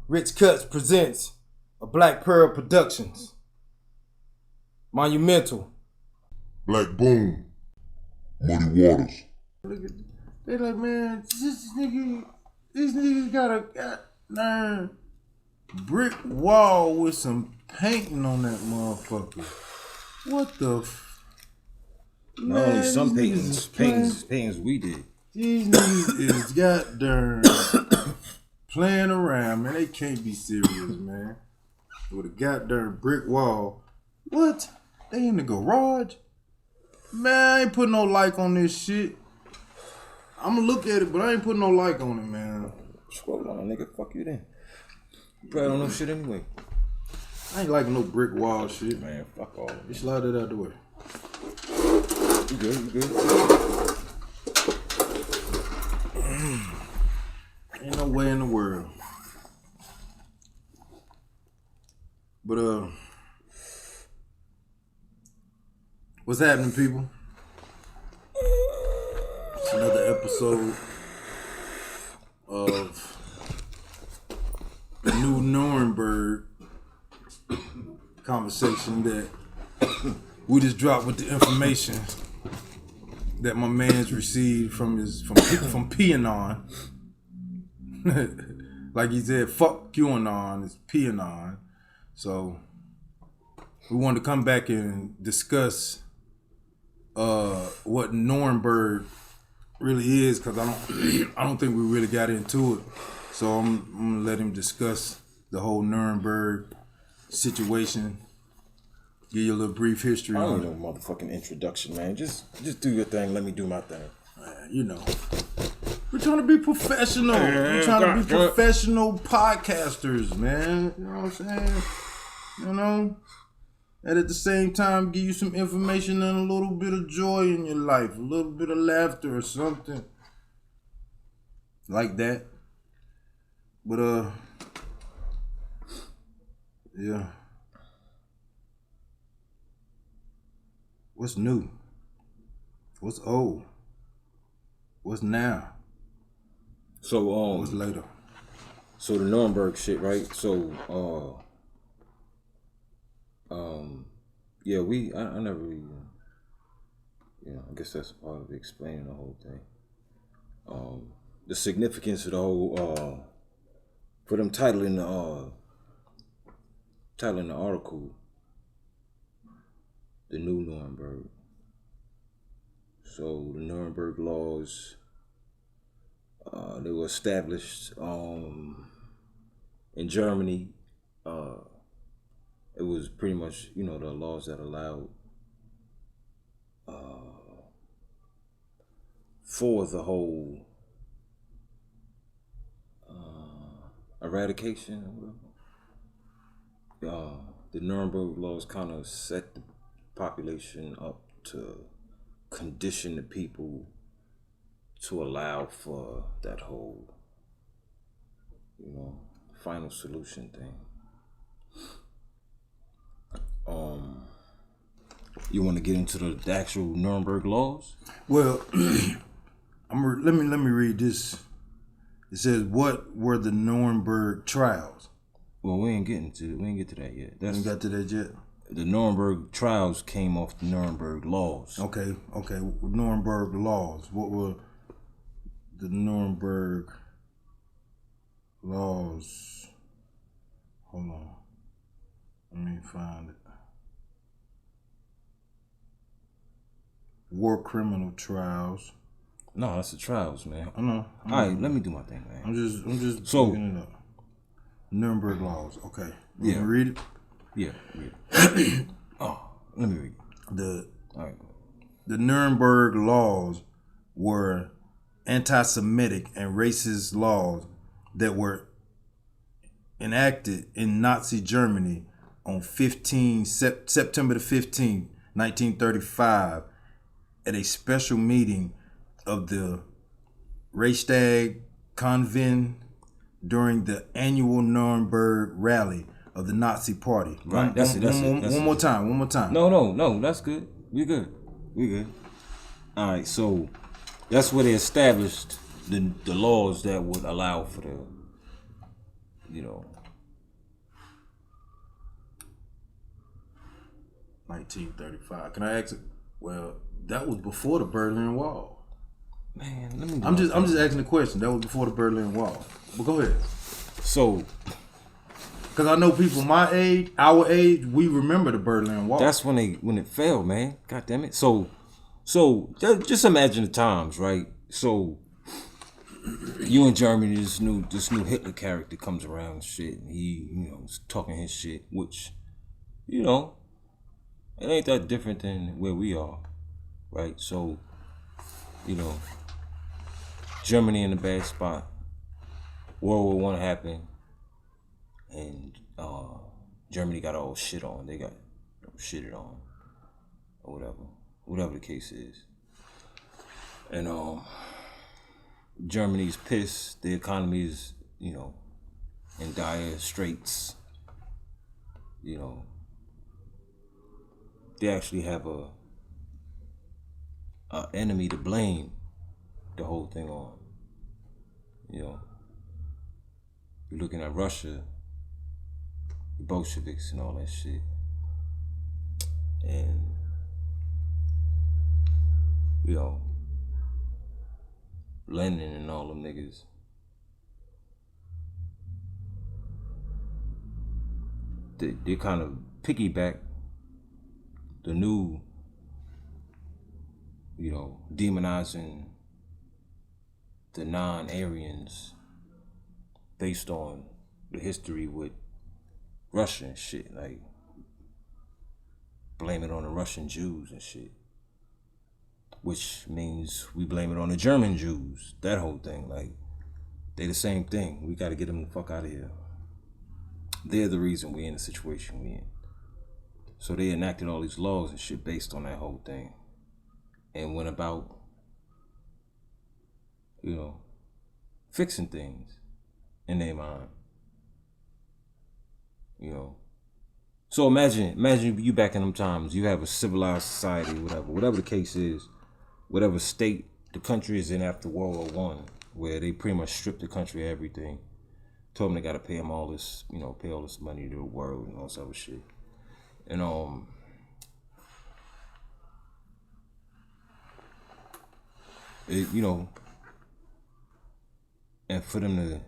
Rich Cuts presents a Black Pearl Productions. Monumental. Black Boom. Muddy Waters. They like, man, these niggas got a goddamn brick wall with some painting on that motherfucker. What the Not only some paintings we did. These niggas is goddamn playing around, man. They can't be serious, man. With a goddamn brick wall. What? They in the garage? Man, I ain't putting no like on this shit. I'ma look at it, but I ain't putting no like on it, man. Scroll on, nigga. Fuck you then. You probably don't know shit anyway. I ain't liking no brick wall shit. Man, fuck all. You slide it out the way. You good. Ain't no way in the world. But what's happening, people? It's another episode of the new Nuremberg conversation that we just dropped with the information that my man's received from PNon. Like he said, fuck QAnon, it's PNon. So we wanted to come back and discuss what Nuremberg really is, because I don't think we really got into it. So I'm gonna let him discuss the whole Nuremberg situation. Give you a little brief history. I don't need no motherfucking introduction, man. Just do your thing. Let me do my thing. You know, we're trying to be professional. We're trying to be professional podcasters, man. You know what I'm saying? You know, and at the same time, give you some information and a little bit of joy in your life, a little bit of laughter or something like that. But yeah. What's new? What's old? What's now? So what's later? So the Nuremberg shit, right? So yeah, I never really, I guess that's part of explaining the whole thing. The significance of the whole for them titling the article, the new Nuremberg. So the Nuremberg Laws, they were established in Germany. It was pretty much, the laws that allowed for the whole eradication or whatever. The Nuremberg Laws kind of set the population up to condition the people to allow for that whole, final solution thing. You want to get into the actual Nuremberg Laws? Well, let me read this. It says, "What were the Nuremberg Trials?" Well, we ain't get to that yet. We ain't got to that yet. The Nuremberg Trials came off the Nuremberg Laws. Okay. Nuremberg Laws. What were the Nuremberg Laws? Hold on. Let me find it. War criminal trials. No, that's the trials, man. I know. All right, let me do my thing, man. I'm just so picking it up. Nuremberg Laws. Okay. You yeah. want to read it? Yeah, read it. Let me read it. All right. The Nuremberg Laws were anti-Semitic and racist laws that were enacted in Nazi Germany on September the 15th, 1935, at a special meeting of the Reichstag Convent during the annual Nuremberg rally of the Nazi Party. Right. One more time. No. That's good. We good. All right. So that's where they established the laws that would allow for you know, 1935. Can I ask? Well, that was before the Berlin Wall. man, let me. I'm just asking the question. That was before the Berlin Wall. But go ahead. So Because I know people my age, our age, we remember the Berlin Wall. that's when it fell, man. God damn it. So just imagine the times, right? So you in Germany, this new Hitler character comes around and shit, and he, is talking his shit, which, it ain't that different than where we are, right? So, Germany in a bad spot. World War I happened, and Germany got all shit on. They got shitted on, or whatever the case is. And Germany's pissed. The economy is, in dire straits. They actually have a enemy to blame the whole thing on. You're looking at Russia, the Bolsheviks and all that shit. And, Lenin and all them niggas. They kind of piggyback the new, demonizing the non-Aryans based on the history with Russia and shit, like blame it on the Russian Jews and shit. Which means we blame it on the German Jews. That whole thing, like, they the same thing. We gotta get them the fuck out of here. They're the reason we're in the situation we're in. So they enacted all these laws and shit based on that whole thing. And went about, fixing things in their mind. So imagine you back in them times. You have a civilized society, whatever the case is. Whatever state the country is in after World War I, where they pretty much stripped the country of everything, told them they gotta pay them all this, pay all this money to the world and all this other shit. And and for them to,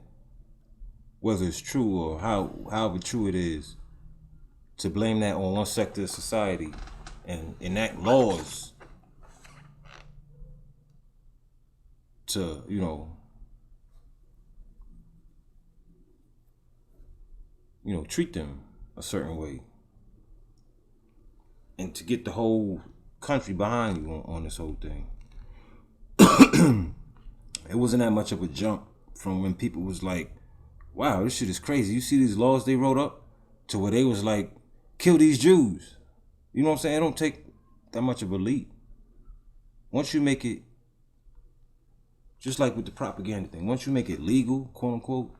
whether it's true or however true it is, to blame that on one sector of society and enact laws to, treat them a certain way, and to get the whole country behind you on this whole thing. It wasn't that much of a jump from when people was like, wow, this shit is crazy. You see these laws they wrote up, to where they was like, kill these Jews. You know what I'm saying? It don't take that much of a leap. Once you make it, just like with the propaganda thing, once you make it legal, quote unquote,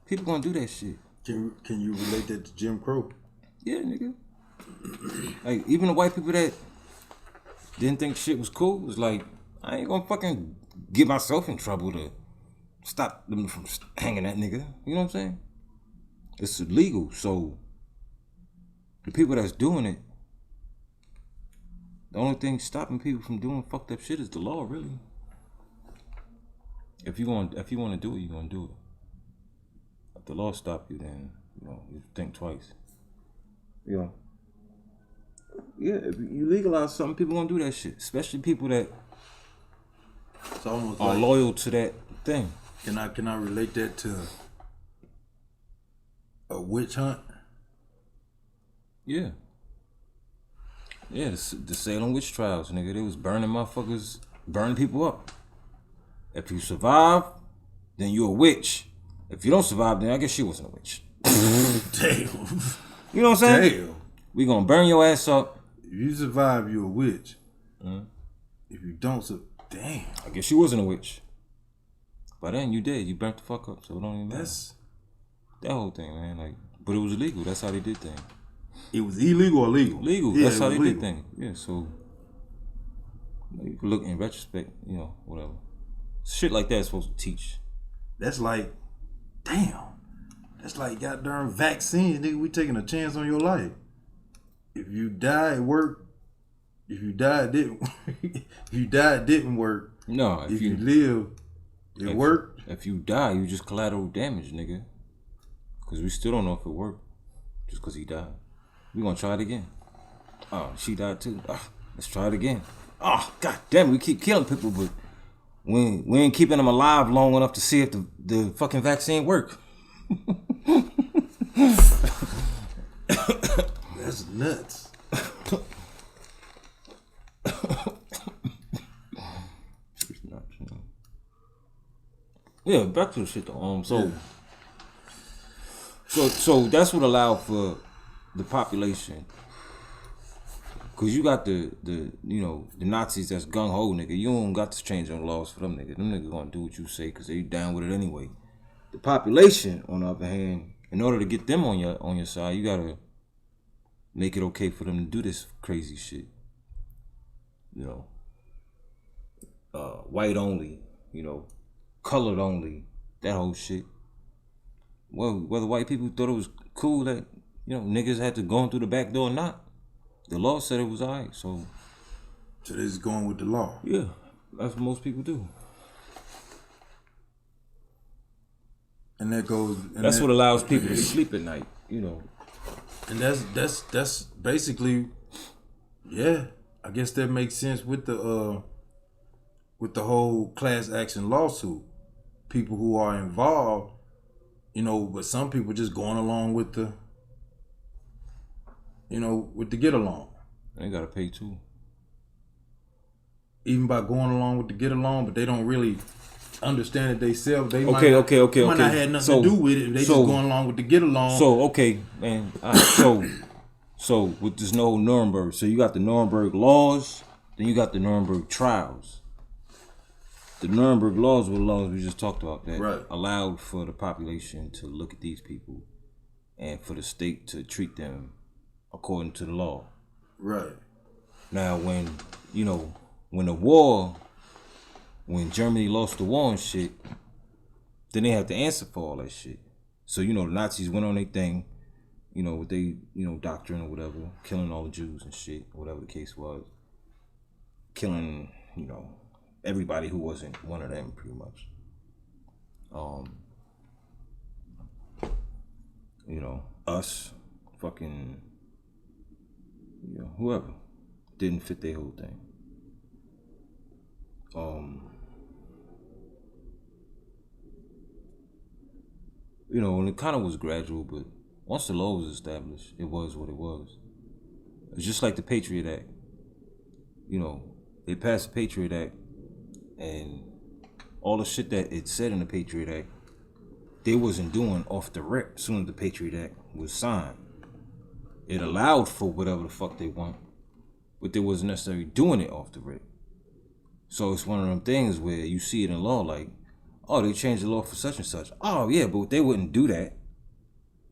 people gonna do that shit. Can you relate that to Jim Crow? Yeah, nigga. Like, even the white people that didn't think shit was cool was like, I ain't gonna fucking get myself in trouble to stop them from hanging that nigga. You know what I'm saying? It's illegal, so the people that's doing it, the only thing stopping people from doing fucked up shit is the law, really. If you want to do it, you're gonna do it. If the law stop you, then you think twice. Yeah, if you legalize something, people gonna do that shit. Especially people that It's almost are like, loyal to that thing. Can I relate that to a witch hunt? Yeah. Yeah, the Salem witch trials, nigga. They was burning people up. If you survive, then you're a witch. If you don't survive, then I guess she wasn't a witch. Damn. You know what I'm saying? Damn. We gonna burn your ass up. If you survive, you're a witch. Mm-hmm. If you don't, damn. I guess she wasn't a witch. By then you dead. You burnt the fuck up, so it don't even matter. That's that whole thing, man. Like, but it was illegal. That's how they did things. It was illegal or legal? Legal. Yeah, That's how they legal. did things. Yeah, so you can look in retrospect, whatever. Shit like that is supposed to teach. That's like, damn. It's like goddamn vaccines, nigga. We taking a chance on your life. If you die, it worked. If you die, it didn't. If you die, it didn't work. No, if you live, it worked. If you die, you just collateral damage, nigga. Because we still don't know if it worked. Just because he died. We gonna try it again. Oh, she died too. Oh, let's try it again. Oh, god damn it, we keep killing people, but we ain't keeping them alive long enough to see if the fucking vaccine work. That's nuts. Yeah, back to the shit though. So that's what allowed for the population. Cause you got the Nazis that's gung ho, nigga. You don't got to change them laws for them niggas. Them niggas gonna do what you say cause they down with it anyway. The population, on the other hand, in order to get them on your side, you gotta make it okay for them to do this crazy shit. White only, colored only, that whole shit. Well, whether white people thought it was cool that, niggas had to go in through the back door or not, the law said it was alright, so they're just going with the law. Yeah, that's what most people do. And that goes. And that's what allows people to sleep at night, And that's basically, yeah. I guess that makes sense with the whole class action lawsuit. People who are involved, but some people just going along with the, with the get along. They gotta pay too. Even by going along with the get along, but they don't really understand it themselves. They might not have nothing to do with it. They just going along with the get along. So okay, man. So with this no Nuremberg, so you got the Nuremberg Laws, then you got the Nuremberg Trials. The Nuremberg Laws were the laws we just talked about that allowed for the population to look at these people and for the state to treat them according to the law. Right. Now when the war, when Germany lost the war and shit, then they have to answer for all that shit. So, the Nazis went on their thing, with they, doctrine or whatever, killing all the Jews and shit, whatever the case was. Killing, everybody who wasn't one of them, pretty much. Us, fucking, whoever didn't fit their whole thing. And it kind of was gradual, but once the law was established, it was what it was. It's just like the Patriot Act. They passed the Patriot Act, and all the shit that it said in the Patriot Act, they wasn't doing off the rip as soon as the Patriot Act was signed. It allowed for whatever the fuck they want, but they wasn't necessarily doing it off the rip. So it's one of them things where you see it in law like, oh, they changed the law for such and such. Oh, yeah, but they wouldn't do that.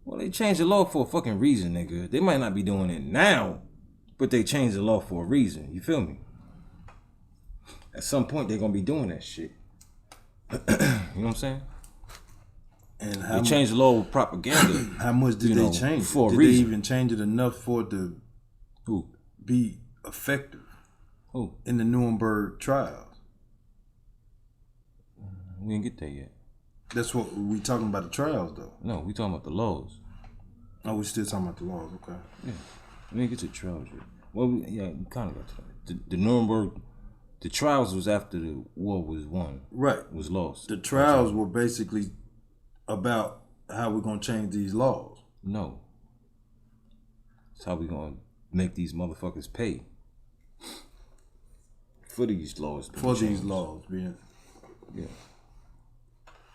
Well, they changed the law for a fucking reason, nigga. They might not be doing it now, but they changed the law for a reason. You feel me? At some point, they're going to be doing that shit. You know what I'm saying? And they changed the law with propaganda. How much did they change? For a did reason. They even change it enough for it to be effective? Who? In the Nuremberg Trials. We didn't get there yet. That's what we talking about, the trials, though. No, we talking about the laws. Oh, we still talking about the laws, okay. Yeah, we didn't get to the trials yet. Well, we kind of got to that. The Nuremberg, the trials was after the war was won. Right. Was lost. The trials were basically about how we're going to change these laws. No. It's how we're going to make these motherfuckers pay. For these laws being changed. These laws being... Yeah.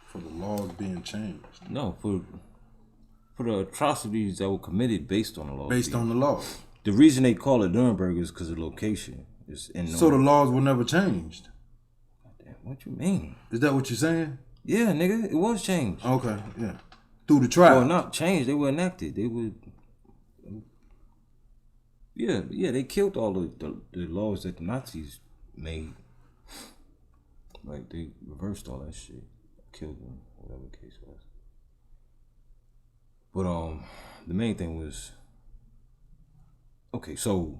For the laws being changed. No, for the atrocities that were committed based on the laws. Based on the laws. The reason they call it Nuremberg is because of the location. It's in so the laws were never changed? Damn, what you mean? Is that what you're saying? Yeah, nigga, it was changed. Okay, yeah. Through the trial. Well, not changed. They were enacted. They were... Yeah, they killed all the laws that the Nazis made. Like, they reversed all that shit. Killed them, whatever the case was. But the main thing was, okay, so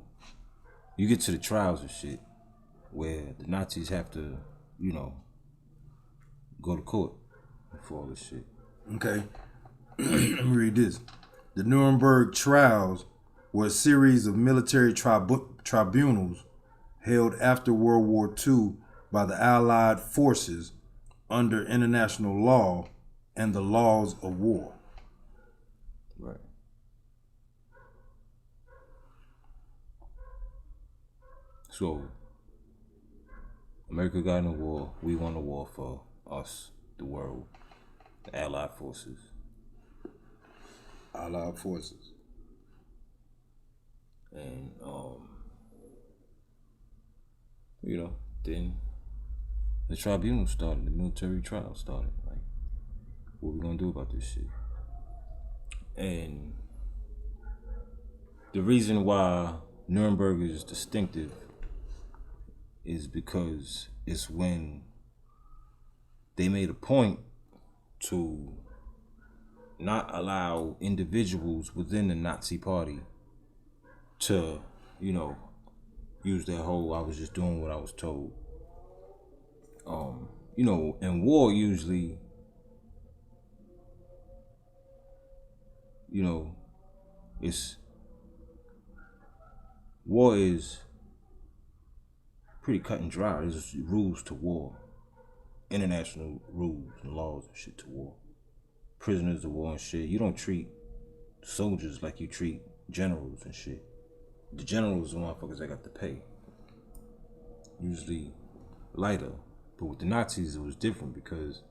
you get to the trials and shit where the Nazis have to, go to court for all this shit. Okay. Let me read this. The Nuremberg Trials were a series of military tribunals held after World War II by the Allied forces under international law and the laws of war. Right. So, America got in the war. We won the war for us, the world, the Allied forces. Allied forces. And, then the tribunal started, the military trial started. Like, what we gonna do about this shit? And the reason why Nuremberg is distinctive is because it's when they made a point to not allow individuals within the Nazi party to, use their whole, I was just doing what I was told. In war usually, war is pretty cut and dry. There's rules to war. International rules and laws and shit to war. Prisoners of war and shit. You don't treat soldiers like you treat generals and shit. The generals are the motherfuckers that got to pay. Usually lighter. But with the Nazis, it was different because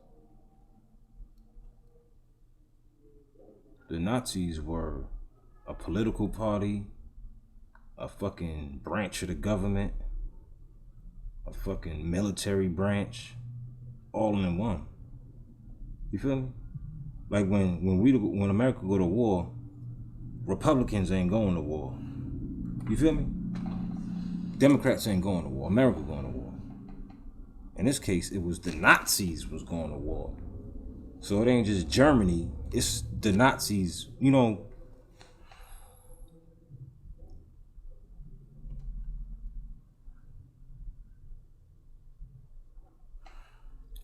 the Nazis were a political party, a fucking branch of the government, a fucking military branch, all in one. You feel me? Like when America go to war, Republicans ain't going to war. You feel me? Democrats ain't going to war. America going to war. In this case, it was the Nazis was going to war. So it ain't just Germany, it's the Nazis,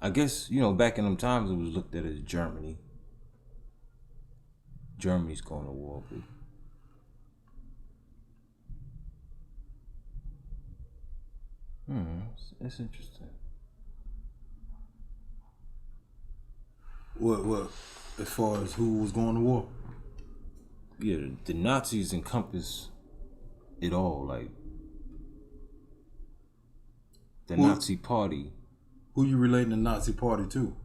I guess, back in them times it was looked at as Germany. Germany's going to war, but that's interesting. What? As far as who was going to war? Yeah, the Nazis encompass it all, like the Nazi party. Who you relating the Nazi party to?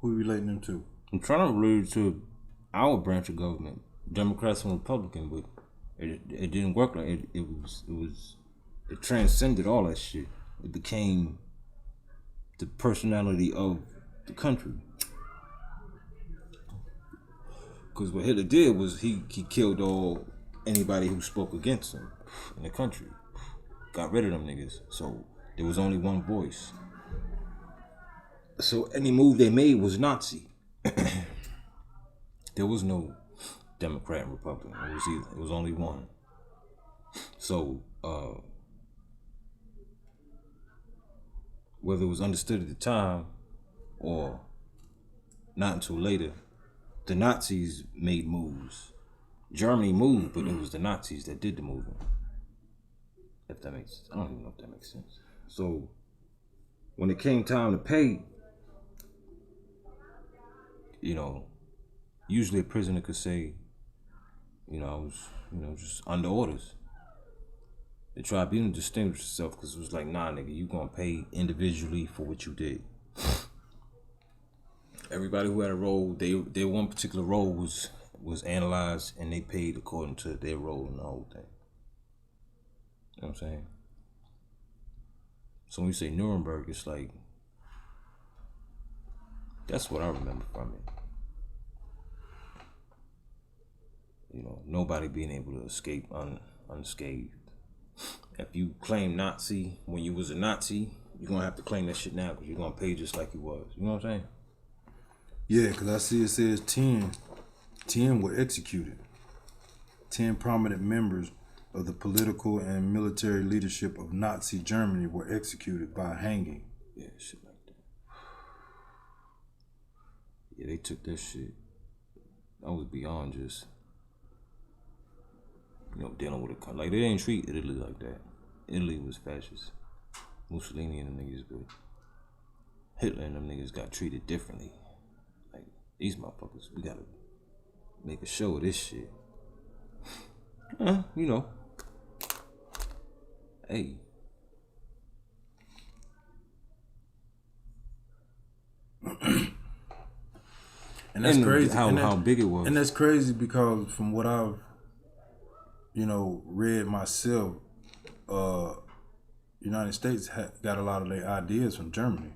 Who you relating them to? I'm trying to relate it to our branch of government, Democrats and Republicans, but it didn't work like it. It transcended all that shit. It became the personality of the country. Because what Hitler did was he killed anybody who spoke against him in the country. Got rid of them niggas. So there was only one voice. So any move they made was Nazi. There was no Democrat and Republican. It was only one. So whether it was understood at the time or not until later, the Nazis made moves. Germany moved, but it was the Nazis that did the moving. If that makes sense. I don't even know if that makes sense. So when it came time to pay, usually a prisoner could say, I was, just under orders. The tribunal distinguished itself because it was like, nah, nigga, you gonna pay individually for what you did. Everybody who had a role, their one particular role was analyzed and they paid according to their role in the whole thing. You know what I'm saying? So when you say Nuremberg, it's like, that's what I remember from it. Nobody being able to escape unscathed. If you claim Nazi when you was a Nazi, you're gonna have to claim that shit now because you're gonna pay just like you was. You know what I'm saying? Yeah, because I see it says 10 were executed. 10 prominent members of the political and military leadership of Nazi Germany were executed by hanging. Yeah, shit like that. Yeah, they took that shit. That was beyond just, dealing with a country. Like, they didn't treat Italy like that. Italy was fascist. Mussolini and them niggas, but Hitler and them niggas got treated differently. Like, these motherfuckers, we gotta make a show of this shit. Hey. And that's crazy. How big it was. And that's crazy because from what I've, read myself, United States got a lot of their ideas from Germany.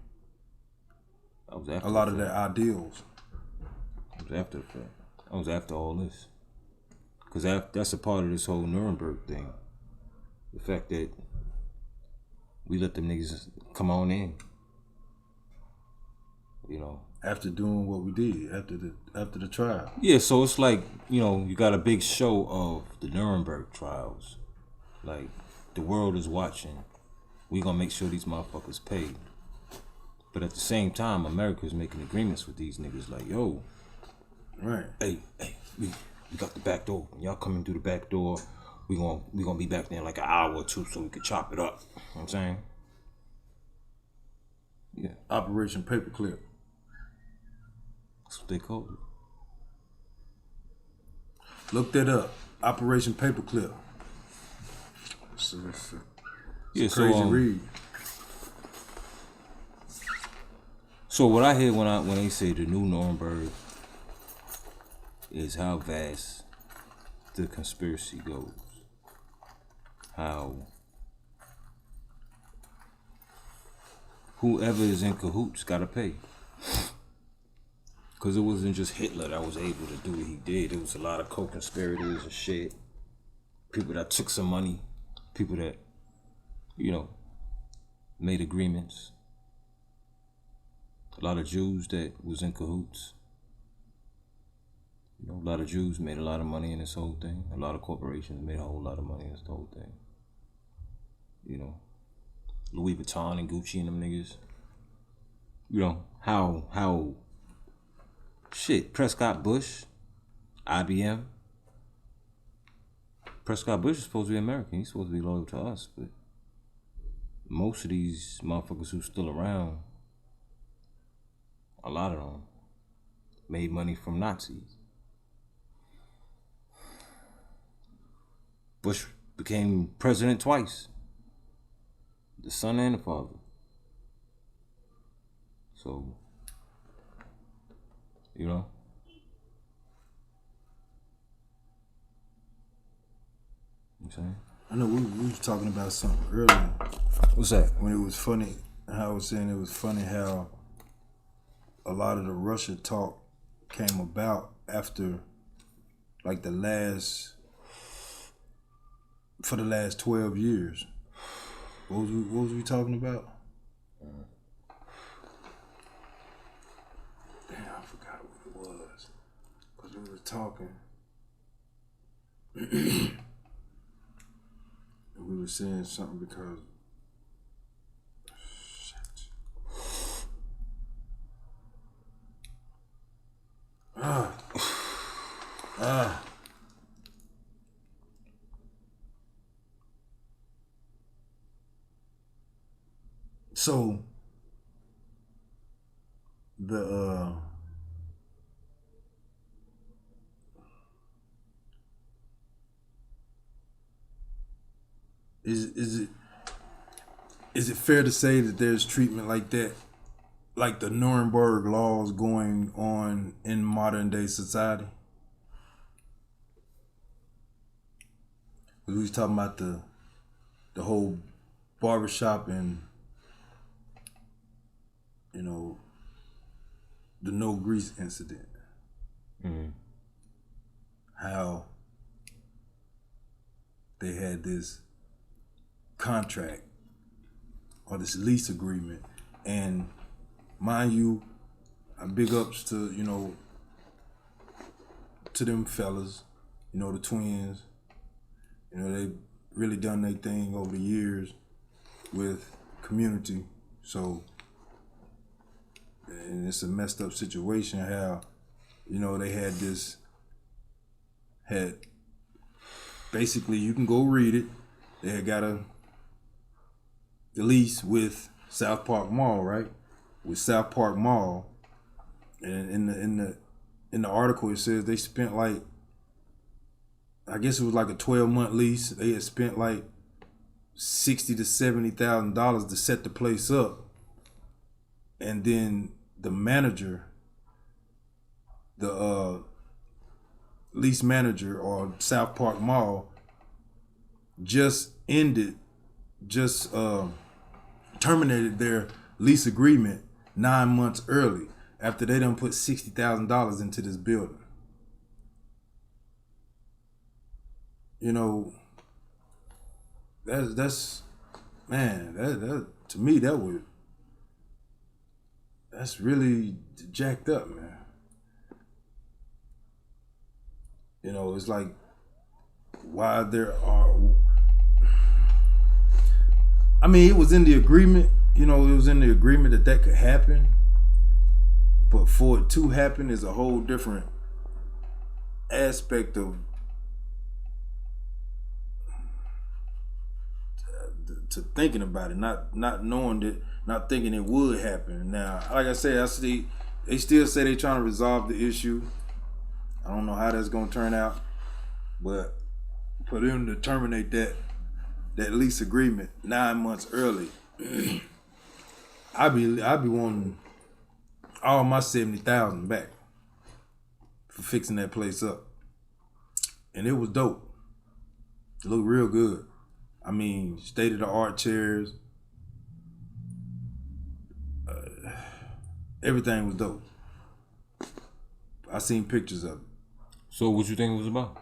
I was after a lot of their ideals. I was after the fact. I was after all this. Because that's a part of this whole Nuremberg thing. The fact that we let them niggas come on in. After doing what we did, after the trial. Yeah, so it's like, you got a big show of the Nuremberg Trials. Like, the world is watching. We gonna make sure these motherfuckers pay. But at the same time, America's making agreements with these niggas like, yo. Right. Hey, we got the back door. When y'all coming through the back door, we gonna be back there in like an hour or two so we can chop it up. You know what I'm saying? Yeah. Operation Paperclip. That's what they called it. Look that up. Operation Paperclip. It's crazy read. So what I hear when they say the new Nuremberg is how vast the conspiracy goes. How whoever is in cahoots gotta pay. Because it wasn't just Hitler that was able to do what he did. It was a lot of co-conspirators and shit. People that took some money. People that, made agreements. A lot of Jews that was in cahoots. A lot of Jews made a lot of money in this whole thing. A lot of corporations made a whole lot of money in this whole thing. Louis Vuitton and Gucci and them niggas. How shit, Prescott Bush, IBM. Prescott Bush is supposed to be American. He's supposed to be loyal to us, but most of these motherfuckers who's still around, a lot of them, made money from Nazis. Bush became president twice. The son and the father. So, I'm saying? I know we was talking about something earlier. What's that? When it was funny, how I was saying it was funny how a lot of the Russia talk came about after, like, for the last 12 years. What was we talking about? Damn, I forgot what it was. Because we were talking. And we were saying something because... Shit. So is it fair to say that there's treatment like that, like the Nuremberg Laws going on in modern day society? We was talking about the whole barbershop and the no grease incident. Mm-hmm. How they had this contract or this lease agreement, and mind you, big ups to to them fellas, the twins. They really done their thing over the years with community. So, and it's a messed up situation how, they had basically, you can go read it. They had got the lease with South Park Mall, right? With South Park Mall, and in the article it says they spent like, I guess it was like a 12-month lease. They had spent like $60,000 to $70,000 to set the place up, and then the manager, the lease manager or South Park Mall, terminated their lease agreement 9 months early after they done put $60,000 into this building. That's man, that to me that's really jacked up, man. It's like why there are. I mean, it was in the agreement. It was in the agreement that could happen, but for it to happen is a whole different aspect of to thinking about it, not knowing that, not thinking it would happen. Now, like I said, they still say they're trying to resolve the issue. I don't know how that's gonna turn out, but for them to terminate that lease agreement 9 months early, I'd be wanting all my $70,000 back for fixing that place up, and it was dope. It looked real good. I mean, state-of-the-art chairs. Everything was dope. I seen pictures of it. So what you think it was about?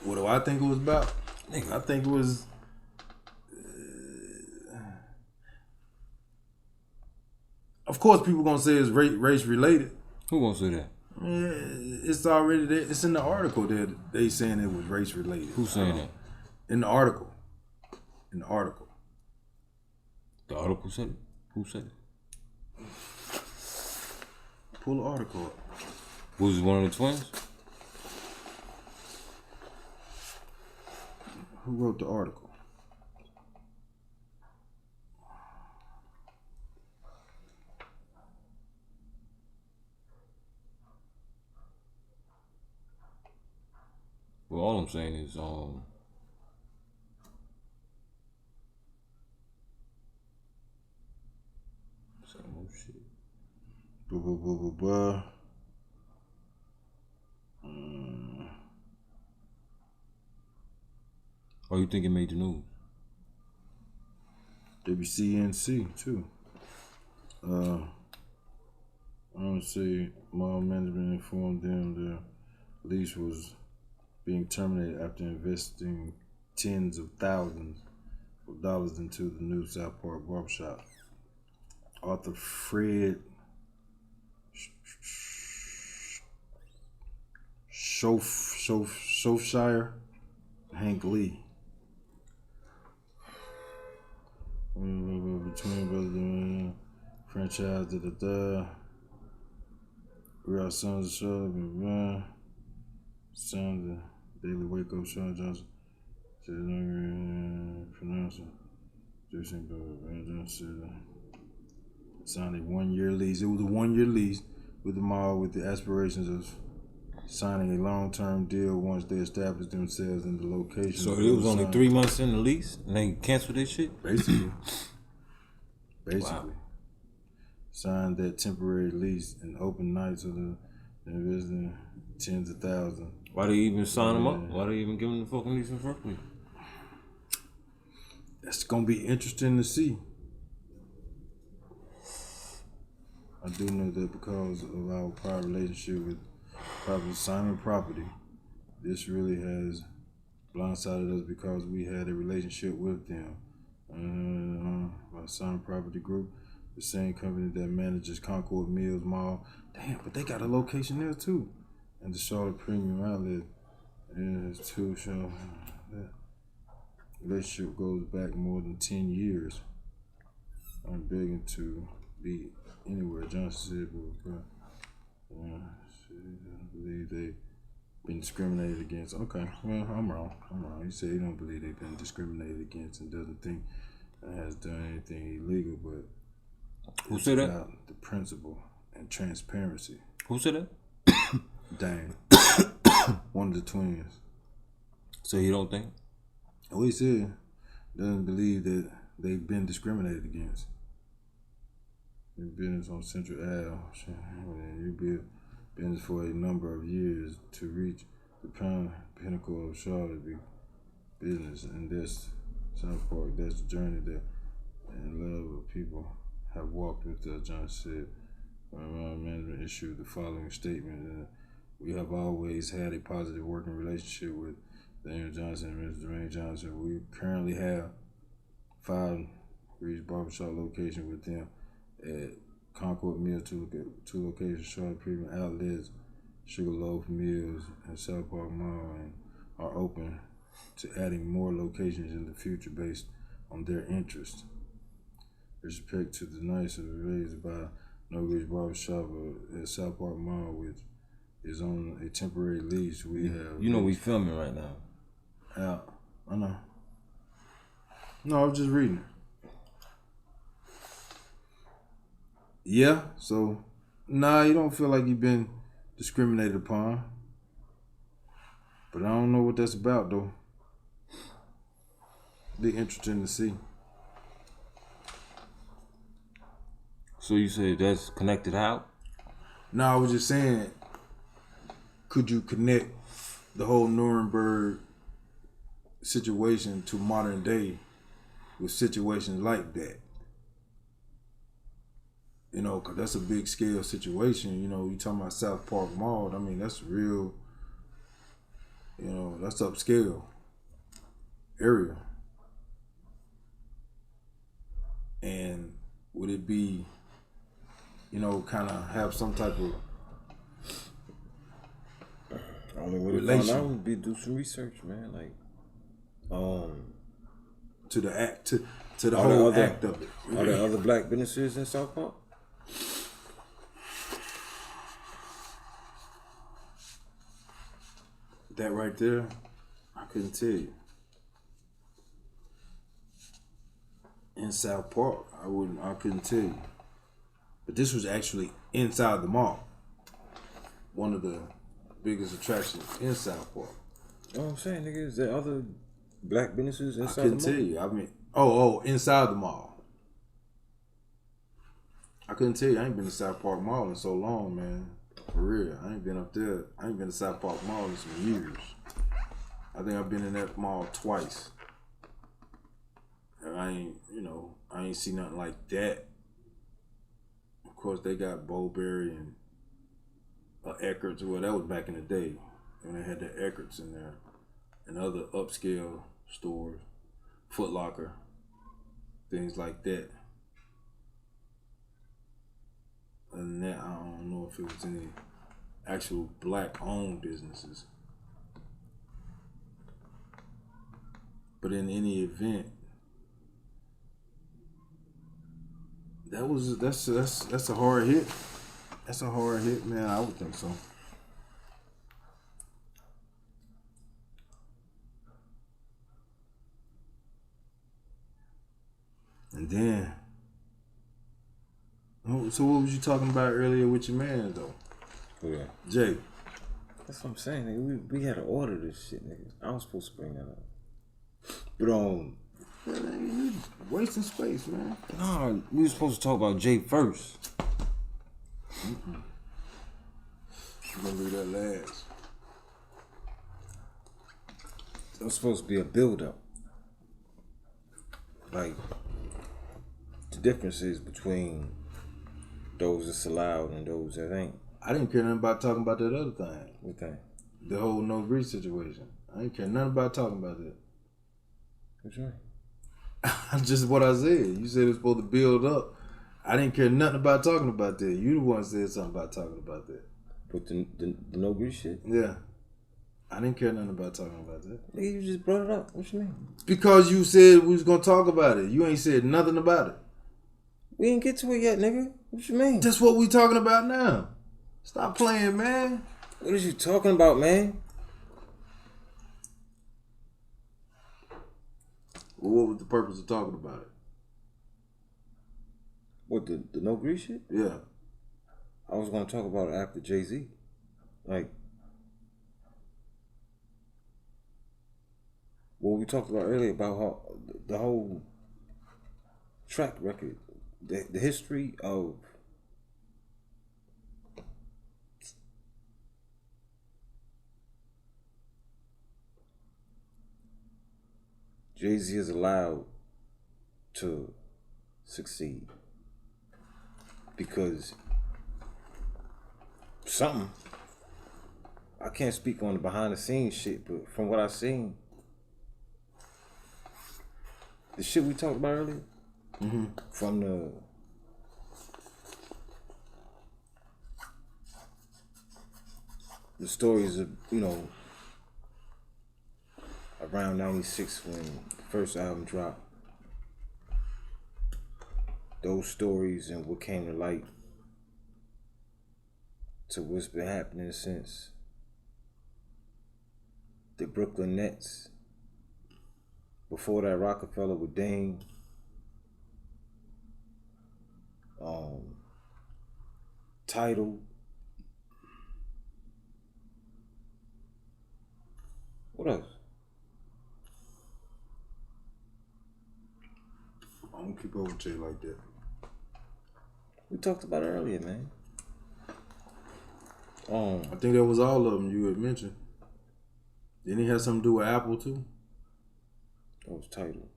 What do I think it was about? I think it was... of course, people gonna say it's race related. Who gonna say that? It's already there. It's in the article that they saying it was race related. Who's saying that? In the article. The article said it? Who said it? Pull the article up. Was it one of the twins? Who wrote the article? Well, all I'm saying is, same old shit. Oh, you think it made the news? WCNC too. I don't see mall management informed them the lease was being terminated after investing tens of thousands of dollars into the new South Park barbershop. Arthur Fred Shofshire, Hank Lee. Between brothers, franchise, Real Sons of Show, Sons of Daily Wake Up, Sean Johnson, pronouncer, Jason signed a 1-year lease. It was a 1-year lease with the mall with the aspirations of signing a long-term deal once they established themselves in the location. So it was only 3 months in the lease and they canceled this shit? Basically. Wow. Signed that temporary lease and open nights of the investing tens of thousands. Why they even sign them up? Why they even give them the fucking lease in the first place? That's gonna be interesting to see. I do know that because of our prior relationship with Simon Property, this really has blindsided us because we had a relationship with them. By Simon Property Group, the same company that manages Concord Mills Mall. Damn, but they got a location there too. and the Charlotte Premium Outlet is two show. That relationship goes back more than 10 years. I'm begging to be anywhere. Johnson said, but I believe they've been discriminated against. Okay, well, I'm wrong. He said he don't believe they've been discriminated against and doesn't think it has done anything illegal, but who said that? About the principle and transparency. Who said that? Dan. One of the twins. So you don't think? He said doesn't believe that they've been discriminated against. Your business on Central Ave. You built business for a number of years to reach the pinnacle of Charlotte business, and that's South Park. That's the journey that and love of people have walked with us. John said, management issued the following statement. We have always had a positive working relationship with Daniel Johnson and Mr. Jermaine Johnson. We currently have 5 Reach Barbershop locations with them at Concord Mills, 2 locations, Charlotte Premium Outlets, Sugarloaf Mills, and South Park Mall, and are open to adding more locations in the future based on their interest. Respect to the nights raised by Nuremberg Barbershop at South Park Mall, which is on a temporary lease. We have. You know we filming right now. Out. I know. No, I was just reading. Yeah, so you don't feel like you've been discriminated upon. But I don't know what that's about though. Be interesting to see. So you say that's connected out? No, I was just saying, could you connect the whole Nuremberg situation to modern day with situations like that? You know, because that's a big scale situation. You know, you talking about South Park Mall. I mean, that's real, you know, that's upscale area. And would it be, you know, kind of have some type of Only way to find out would be do some research, man. Like, to the act, to the whole act of it. Are there other black businesses in South Park? That right there, I couldn't tell you. In South Park, I couldn't tell you. But this was actually inside the mall. One of the biggest attractions in South Park. Oh, I'm saying, nigga, is there other black businesses inside the mall? I couldn't tell you. I mean, inside the mall. I couldn't tell you. I ain't been to South Park Mall in so long, man. For real. I ain't been up there. I ain't been to South Park Mall in some years. I think I've been in that mall twice. And I ain't seen nothing like that. Of course, they got Bowberry and Eckert's. Well, that was back in the day when they had the Eckert's in there. And other upscale stores. Foot Locker. Things like that. Other than that, I don't know if it was any actual black-owned businesses. But in any event, that's a hard hit. That's a hard hit, man. I would think so. And then, so what was you talking about earlier with your man though? Who that? Jay. That's what I'm saying, nigga. We had to order this shit, nigga. I was supposed to bring that up. But you wasting space, man. nah, we were supposed to talk about Jay first. Mm-mm. You're gonna leave that last. That was supposed to be a build-up. Like, the differences between those that's allowed and those that ain't. I didn't care nothing about talking about that other thing. What thing? The whole no breach situation. I didn't care nothing about talking about that. What's right? Just what I said. You said it was supposed to build up. I didn't care nothing about talking about that. You the one said something about talking about that. With the no grease shit? Yeah. I didn't care nothing about talking about that. Nigga, you just brought it up. What you mean? Because you said we was gonna talk about it. You ain't said nothing about it. We ain't get to it yet, nigga. What you mean? That's what we talking about now. Stop playing, man. What is you talking about, man? Well, what was the purpose of talking about it? What, the no grease shit? Yeah. I was gonna talk about it after Jay-Z. Like, what we talked about earlier about how the whole track record, the history of Jay-Z is allowed to succeed because something, I can't speak on the behind the scenes shit, but from what I've seen, the shit we talked about earlier, from the stories of, you know, around 96 when the first album dropped, those stories and what came to light to what's been happening since the Brooklyn Nets, before that Rockefeller with Dame, Tidal, what else? I don't keep up with Jay like that. We talked about it earlier, man. I think that was all of them you had mentioned. Didn't he have something to do with Apple too? That was Tidal.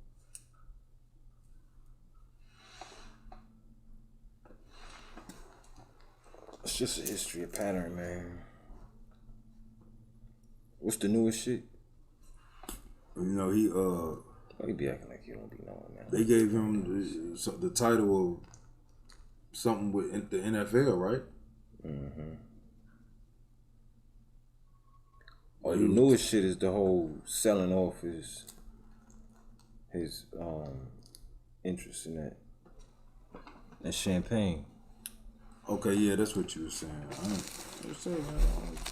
It's just a history, a pattern, man. What's the newest shit? You know, he Why you be acting like you don't be knowing, man? they gave him the title of something with the NFL, right? Mm-hmm. Oh, the newest shit is the whole selling off his interest in that champagne. Okay, yeah, that's what you were saying. I don't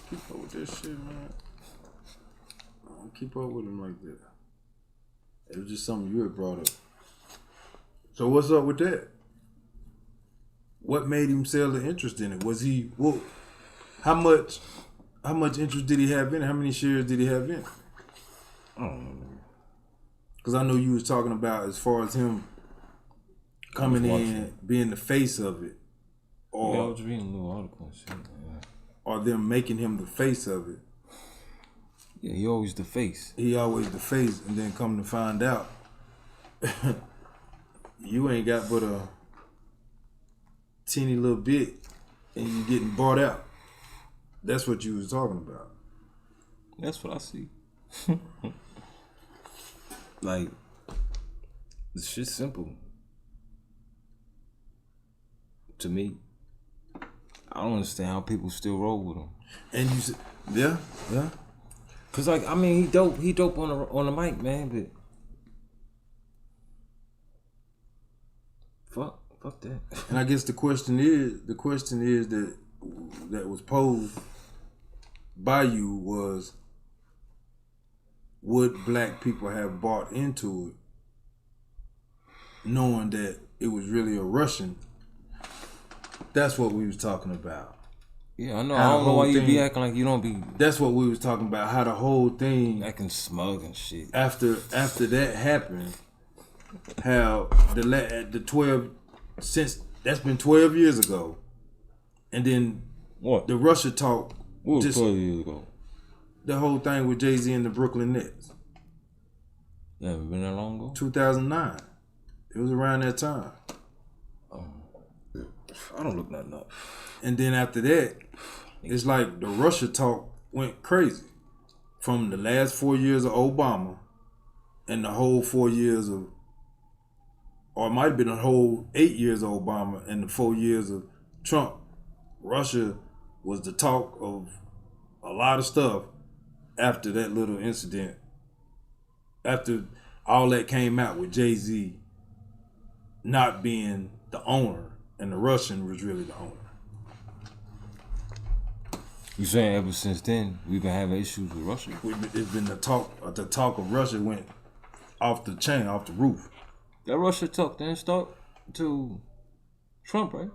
keep up with this shit, man. I don't keep up with him like that. It was just something you had brought up. So what's up with that? What made him sell the interest in it? Was he how much interest did he have in it? How many shares did he have in it? I don't know. Because I know you was talking about as far as him coming in, being the face of it. Yeah, I was reading a little article and shit. Yeah. Or them making him the face of it. Yeah, he always the face. He always the face, and then come to find out, you ain't got but a teeny little bit, and you getting bought out. That's what you was talking about. That's what I see. Like, this shit's simple. To me, I don't understand how people still roll with him. And you said, yeah. Cause like, I mean, he dope on the mic, man, but fuck that. And I guess the question is that was posed by you was, would black people have bought into it, knowing that it was really a Russian? That's what we was talking about. Yeah, I know. I don't know why you be acting like you don't be. That's what we was talking about. How the whole thing Acting smug and shit. after that happened, how the 12 since that's been 12 years ago, and then What? the Russia talk. What was just 12 years ago? the whole thing with Jay-Z and the Brooklyn Nets. Yeah, haven't been that long ago? 2009. It was around that time. I don't look nothing up. And then after that, it's like the Russia talk went crazy. From the last 4 years of Obama and the whole 4 years of, or it might have been the whole 8 years of Obama and the 4 years of Trump. Russia was the talk of a lot of stuff after that little incident. After all that came out with Jay-Z not being the owner and the Russian was really the owner. You saying ever since then we've been having issues with Russia? It's been the talk of Russia went off the chain, off the roof. That Russia talk didn't start to Trump, right?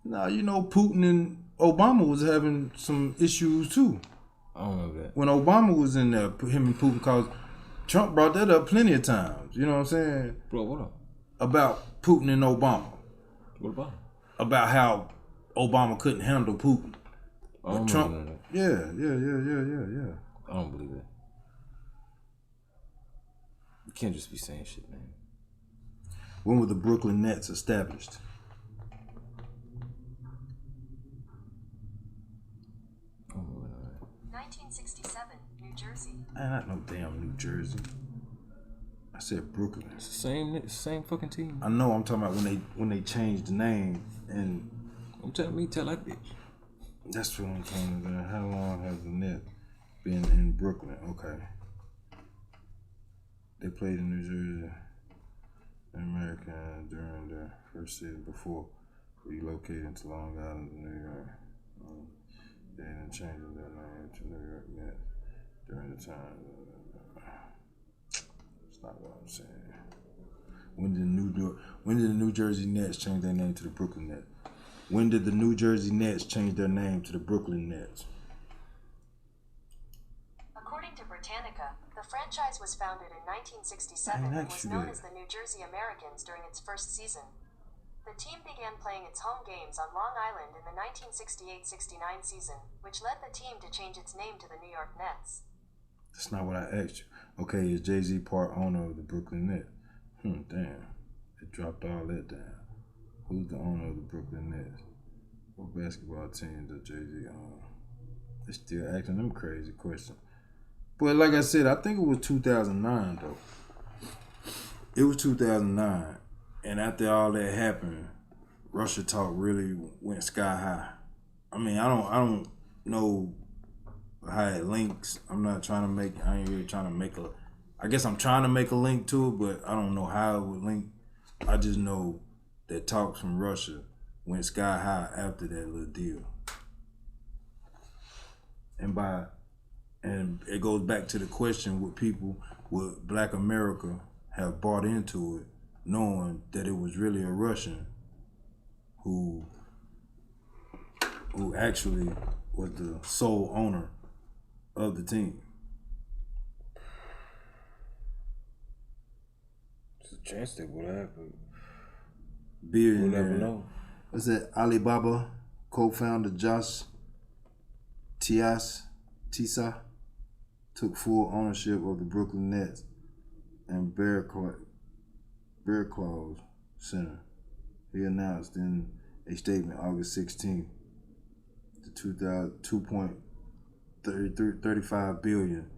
Nah, you know, Putin and Obama was having some issues too. I don't know that. When Obama was in there, him and Putin, cause Trump brought that up plenty of times. You know what I'm saying? Bro, what up? About Putin and Obama. What about? About how Obama couldn't handle Putin. I don't Trump, believe that. yeah. I don't believe that. You can't just be saying shit, man. When were the Brooklyn Nets established? I don't believe that. 1967, New Jersey. Not no damn New Jersey. I said Brooklyn. It's the same fucking team. I know. I'm talking about when they changed the name, and I'm telling me, tell that bitch. that's what I'm talking about. How long has the Nets been in Brooklyn? Okay. They played in New Jersey in America during their first season before relocating to Long Island, New York. They then changed their name to New York Nets during the time. That's not what I'm saying. When did the New Jersey Nets change their name to the Brooklyn Nets? When did the New Jersey Nets change their name to the Brooklyn Nets? According to Britannica, the franchise was founded in 1967 and was known as the New Jersey Americans during its first season. The team began playing its home games on Long Island in the 1968-69 season, which led the team to change its name to the New York Nets. That's not what I asked you. Okay, is Jay-Z part owner of the Brooklyn Nets? Damn. It dropped all that down. Who's the owner of the Brooklyn Nets? What basketball team does Jay-Z own? They're still asking them crazy questions. But like I said, I think it was 2009 though. It was 2009. And after all that happened, Russia talk really went sky high. I mean, I don't know how it links. I ain't really trying to make I guess I'm trying to make a link to it, but I don't know how it would link. I just know that talks from Russia went sky high after that little deal. And it goes back to the question, would Black America have bought into it, knowing that it was really a Russian who actually was the sole owner of the team? There's a chance that would happen. Billionaire. We'll never know. Was it Alibaba co-founder Josh Tisa took full ownership of the Brooklyn Nets and Bear Claws Center. He announced in a statement August 16th the 2.35 billion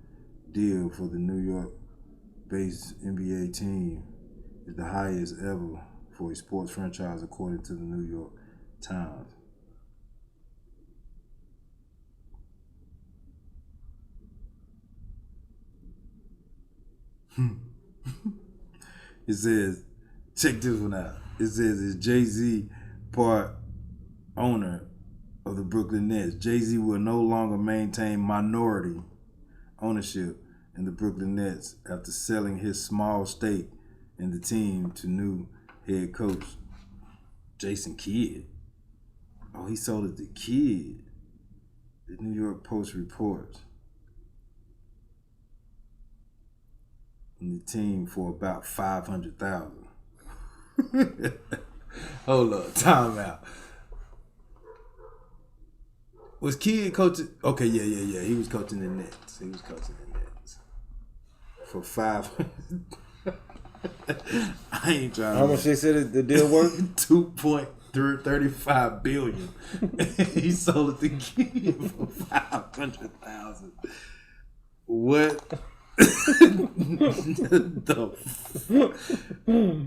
deal for the New York-based NBA team is the highest ever for a sports franchise, according to the New York Times. It says, check this one out. It says, is Jay-Z part owner of the Brooklyn Nets? Jay-Z will no longer maintain minority ownership in the Brooklyn Nets after selling his small stake in the team to new head coach Jason Kidd. Oh, he sold it to Kidd. The New York Post reports. And the team for about $500,000. Hold up, time out. Was Kidd coaching? Okay, yeah. He was coaching the Nets. For $500,000. I ain't trying. How much they said the deal worth? $2.35 billion. He sold it to Kidd for $500,000. What?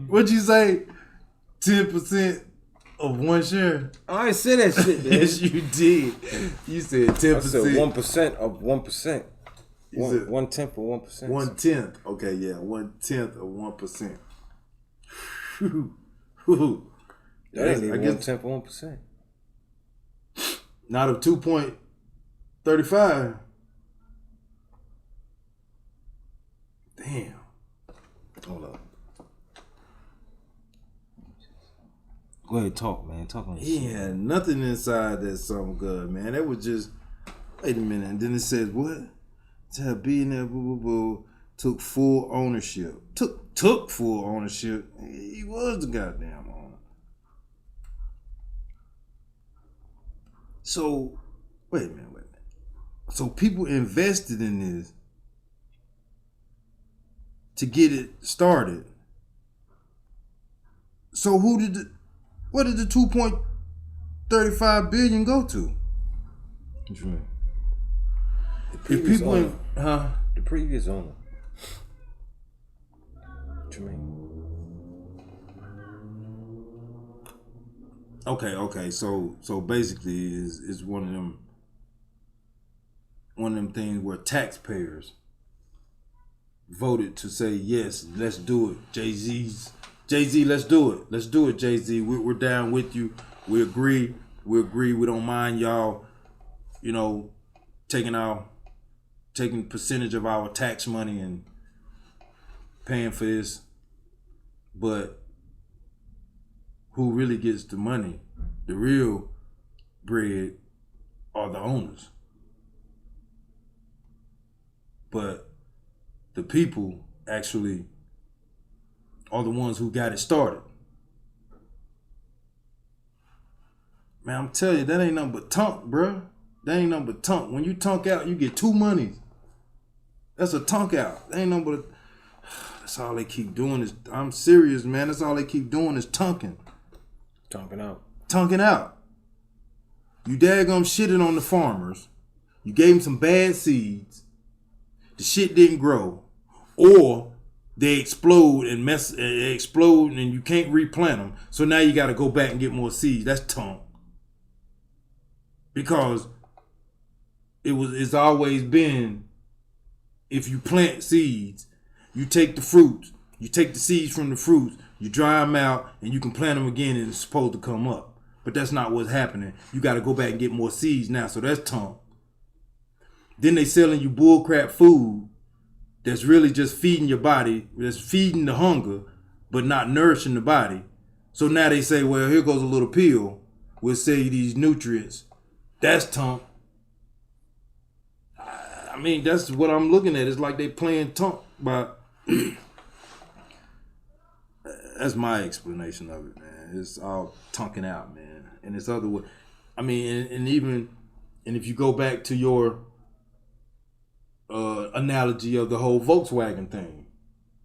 What'd you say? 10%? Of one share? I ain't say that shit, man. Yes, you did. You said 10%. I said 1% of 1%. You said 1/10 of 1%. 1/10. Okay, yeah, 1/10 of 1%. Whew. That ain't even 1/10 of 1%. Not of 2.35. Damn. Hold up. Go ahead, talk, man. Talk on this He shit. had nothing inside that something good, man. That was just, wait a minute. And then it says, what? To being there, boo, boo, boo, took full ownership. Took full ownership. He was the goddamn owner. So, wait a minute. So people invested in this to get it started. So what did the 2.35 billion go to? What you mean? The If previous people, owner. huh? The previous owner. What you mean? Okay. So basically, is one of them things where taxpayers voted to say yes, let's do it. Jay-Z, let's do it. Let's do it, Jay-Z. We're down with you. We agree. We don't mind y'all, taking percentage of our tax money and paying for this. But who really gets the money, the real bread, are the owners. But the people actually are the ones who got it started. Man, I'm telling you, that ain't nothing but tunk, bruh. That ain't nothing but tunk. When you tunk out, you get 2 monies. That's a tunk out. That ain't nothing but that's all they keep doing is, I'm serious, man. That's all they keep doing is tunking. Talking out. Tunking out. You daggum shitted on the farmers. You gave them some bad seeds. The shit didn't grow. Or they explode and you can't replant them. So now you got to go back and get more seeds. That's tunk. Because it's always been, if you plant seeds, you take the fruits, you take the seeds from the fruits, you dry them out, and you can plant them again and it's supposed to come up. But that's not what's happening. You got to go back and get more seeds now. So that's tunk. Then they selling you bullcrap food that's really just feeding your body, that's feeding the hunger, but not nourishing the body. So now they say, well, here goes a little pill. We'll sell you these nutrients. That's tunk. I mean, that's what I'm looking at. It's like they playing tunk, but that's my explanation of it, man. It's all tunking out, man. And it's other way. I mean, and if you go back to your analogy of the whole Volkswagen thing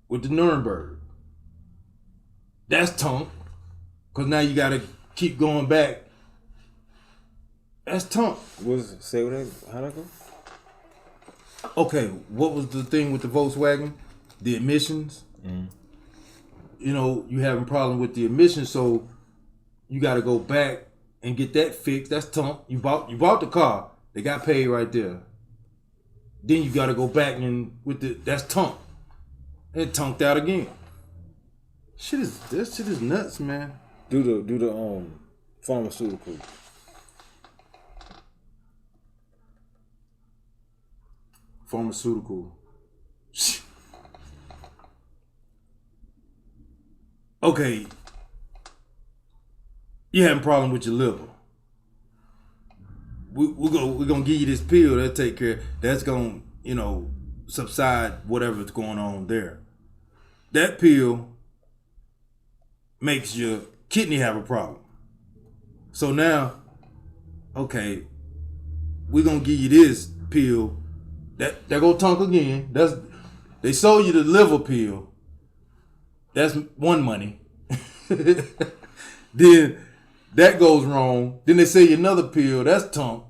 with the Nuremberg, that's tunk. Because now you got to keep going back. That's tunk. How'd that go? Okay, what was the thing with the Volkswagen? The emissions. Mm. You having a problem with the emissions, so you got to go back and get that fixed. That's tunk. You bought the car. They got paid right there. Then you got to go back and that's tunk. And tunked out again. This shit is nuts, man. Do the pharmaceutical. Pharmaceutical. Okay. You having a problem with your liver. We're gonna give you this pill that'll take care. That's gonna, subside whatever's going on there. That pill makes your kidney have a problem. So now, okay, we're gonna give you this pill. That go tunk again. They sold you the liver pill. That's one money. Then that goes wrong. Then they sell you another pill. That's tunk.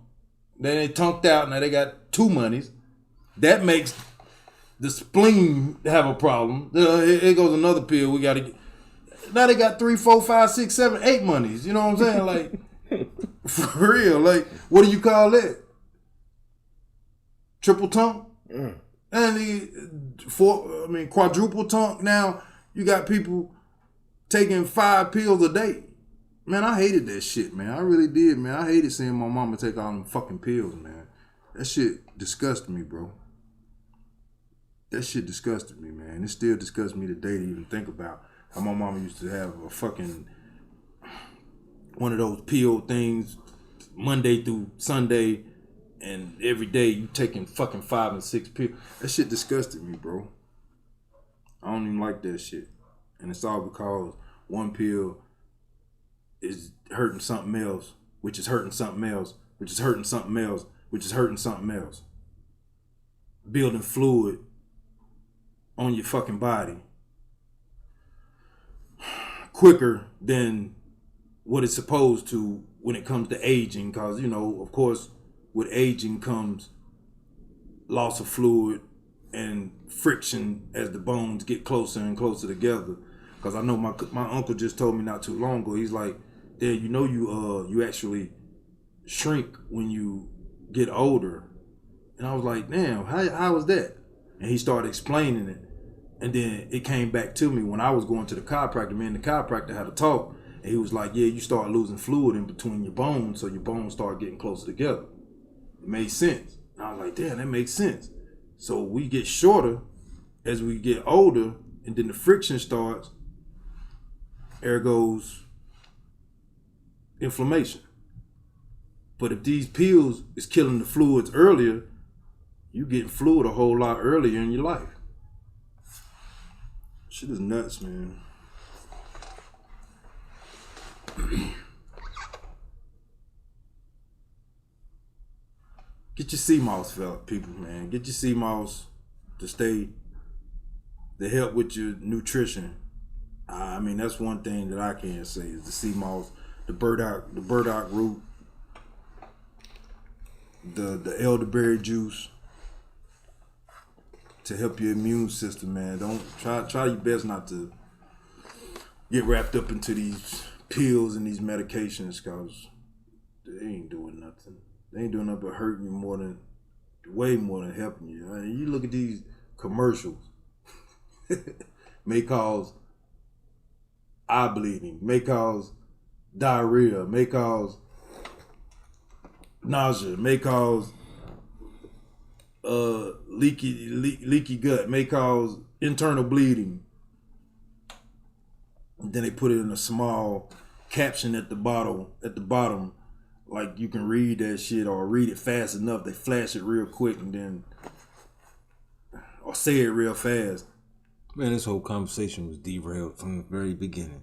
Then they tunked out. Now they got 2 monies. That makes the spleen have a problem. Here goes another pill. We got to get. now they got 3, 4, 5, 6, 7, 8 monies. You know what I'm saying? Like, for real. Like, what do you call that? Triple tongue? And quadruple tongue. Now, you got people taking 5 pills a day. Man, I hated that shit, man. I really did, man. I hated seeing my mama take all them fucking pills, man. That shit disgusted me, bro. That shit disgusted me, man. It still disgusts me today to even think about how my mama used to have a fucking one of those pill things Monday through Sunday, and every day you taking fucking 5 and 6 pills. That shit disgusted me, bro. I don't even like that shit. And it's all because one pill is hurting something else, which is hurting something else, which is hurting something else, which is hurting something else. Building fluid on your fucking body quicker than what it's supposed to when it comes to aging, because, you know, of course, with aging comes loss of fluid and friction as the bones get closer and closer together. Because I know my uncle just told me not too long ago, he's like, yeah, you know, you actually shrink when you get older. And I was like, damn, how was that? And he started explaining it. And then it came back to me when I was going to the chiropractor. Me and the chiropractor had a talk. And he was like, yeah, you start losing fluid in between your bones, so your bones start getting closer together. It made sense. And I was like, damn, that makes sense. So we get shorter as we get older, and then the friction starts. There goes inflammation. But if these pills is killing the fluids earlier, you getting fluid a whole lot earlier in your life. Shit is nuts, man. Get your sea moss, people, man. Get your sea moss to help with your nutrition. I mean, that's one thing that I can say is the sea moss, the burdock root, the elderberry juice to help your immune system, man. Don't try your best not to get wrapped up into these pills and these medications, because they ain't doing nothing. They ain't doing nothing but hurting you way more than helping you. I mean, you look at these commercials, may cause eye bleeding, may cause diarrhea, may cause nausea, may cause leaky gut, may cause internal bleeding. And then they put it in a small caption at the bottom, like you can read that shit or read it fast enough. They flash it real quick and then, or say it real fast. Man, this whole conversation was derailed from the very beginning.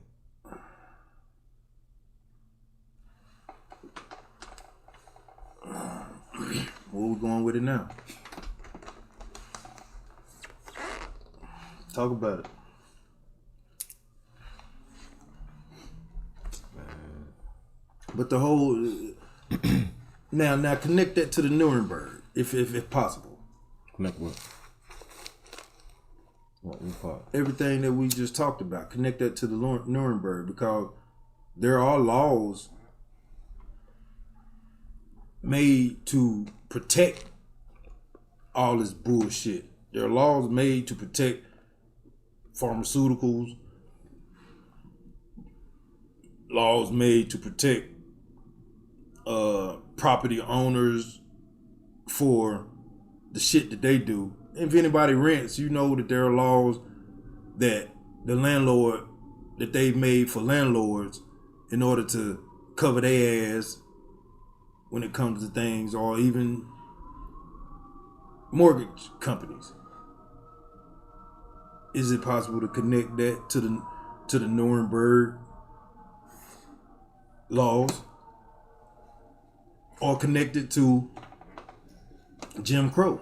Where we going with it now? Talk about it. But the whole now connect that to the Nuremberg, if possible. Connect what? What part? Everything that we just talked about. Connect that to the Nuremberg, because there are laws made to protect all this bullshit. There are laws made to protect pharmaceuticals, laws made to protect property owners for the shit that they do. If anybody rents, you know that there are laws that the landlord, that they've made for landlords in order to cover their ass when it comes to things, or even mortgage companies. Is it possible to connect that to the Nuremberg laws, or connect it to Jim Crow?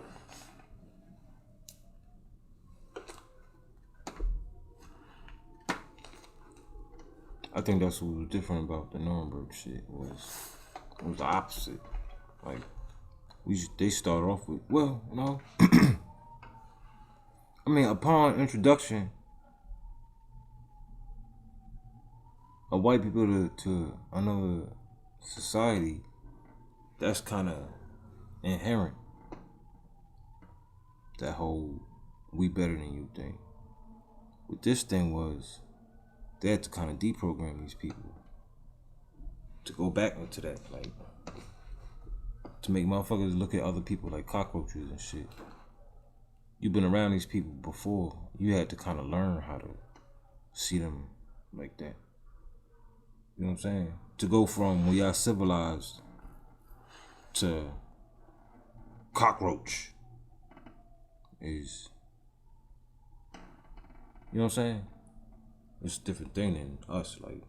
I think that's what was different about the Nuremberg shit was the opposite. Like they start off with, well, no. I mean, upon introduction, of white people to another society, that's kind of inherent. That whole we better than you thing. What this thing was, they had to kind of deprogram these people to go back into that, like, to make motherfuckers look at other people like cockroaches and shit. You've been around these people before. You had to kind of learn how to see them like that. You know what I'm saying? To go from when y'all civilized to cockroach is, you know what I'm saying? It's a different thing than us. Like,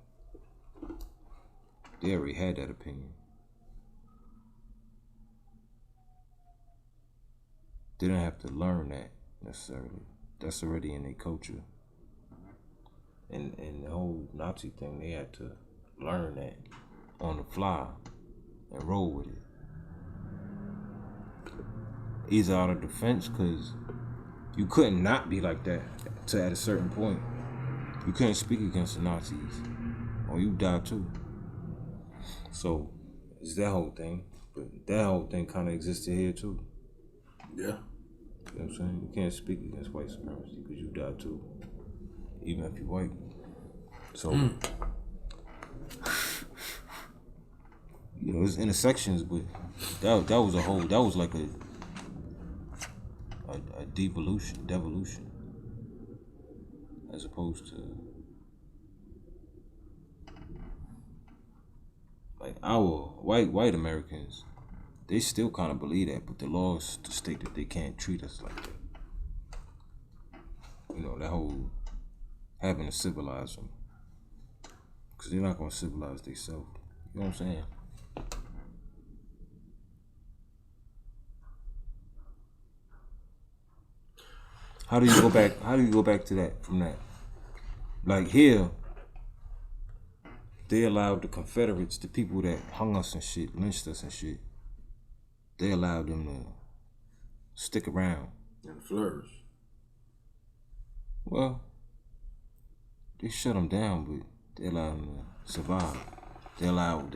they already had that opinion. They didn't have to learn that necessarily. That's already in their culture. And the whole Nazi thing, they had to learn that on the fly and roll with it. Either out of defense, because you couldn't not be like that at a certain point. You couldn't speak against the Nazis, or you die too. So it's that whole thing. But that whole thing kind of existed here too. Yeah. You know what I'm saying? You can't speak against white supremacy because you die too, even if you're white. So, you know, there's intersections, but that was like a devolution, as opposed to like our white Americans. They still kind of believe that, but the laws state that they can't treat us like that. You know, that whole having to civilize them. Because they're not going to civilize themselves. You know what I'm saying? How do you go back to that, from that? Like here, they allowed the Confederates, the people that hung us and shit, lynched us and shit, they allowed them to stick around. And flourish. Well, they shut them down, but they allowed them to survive. They allowed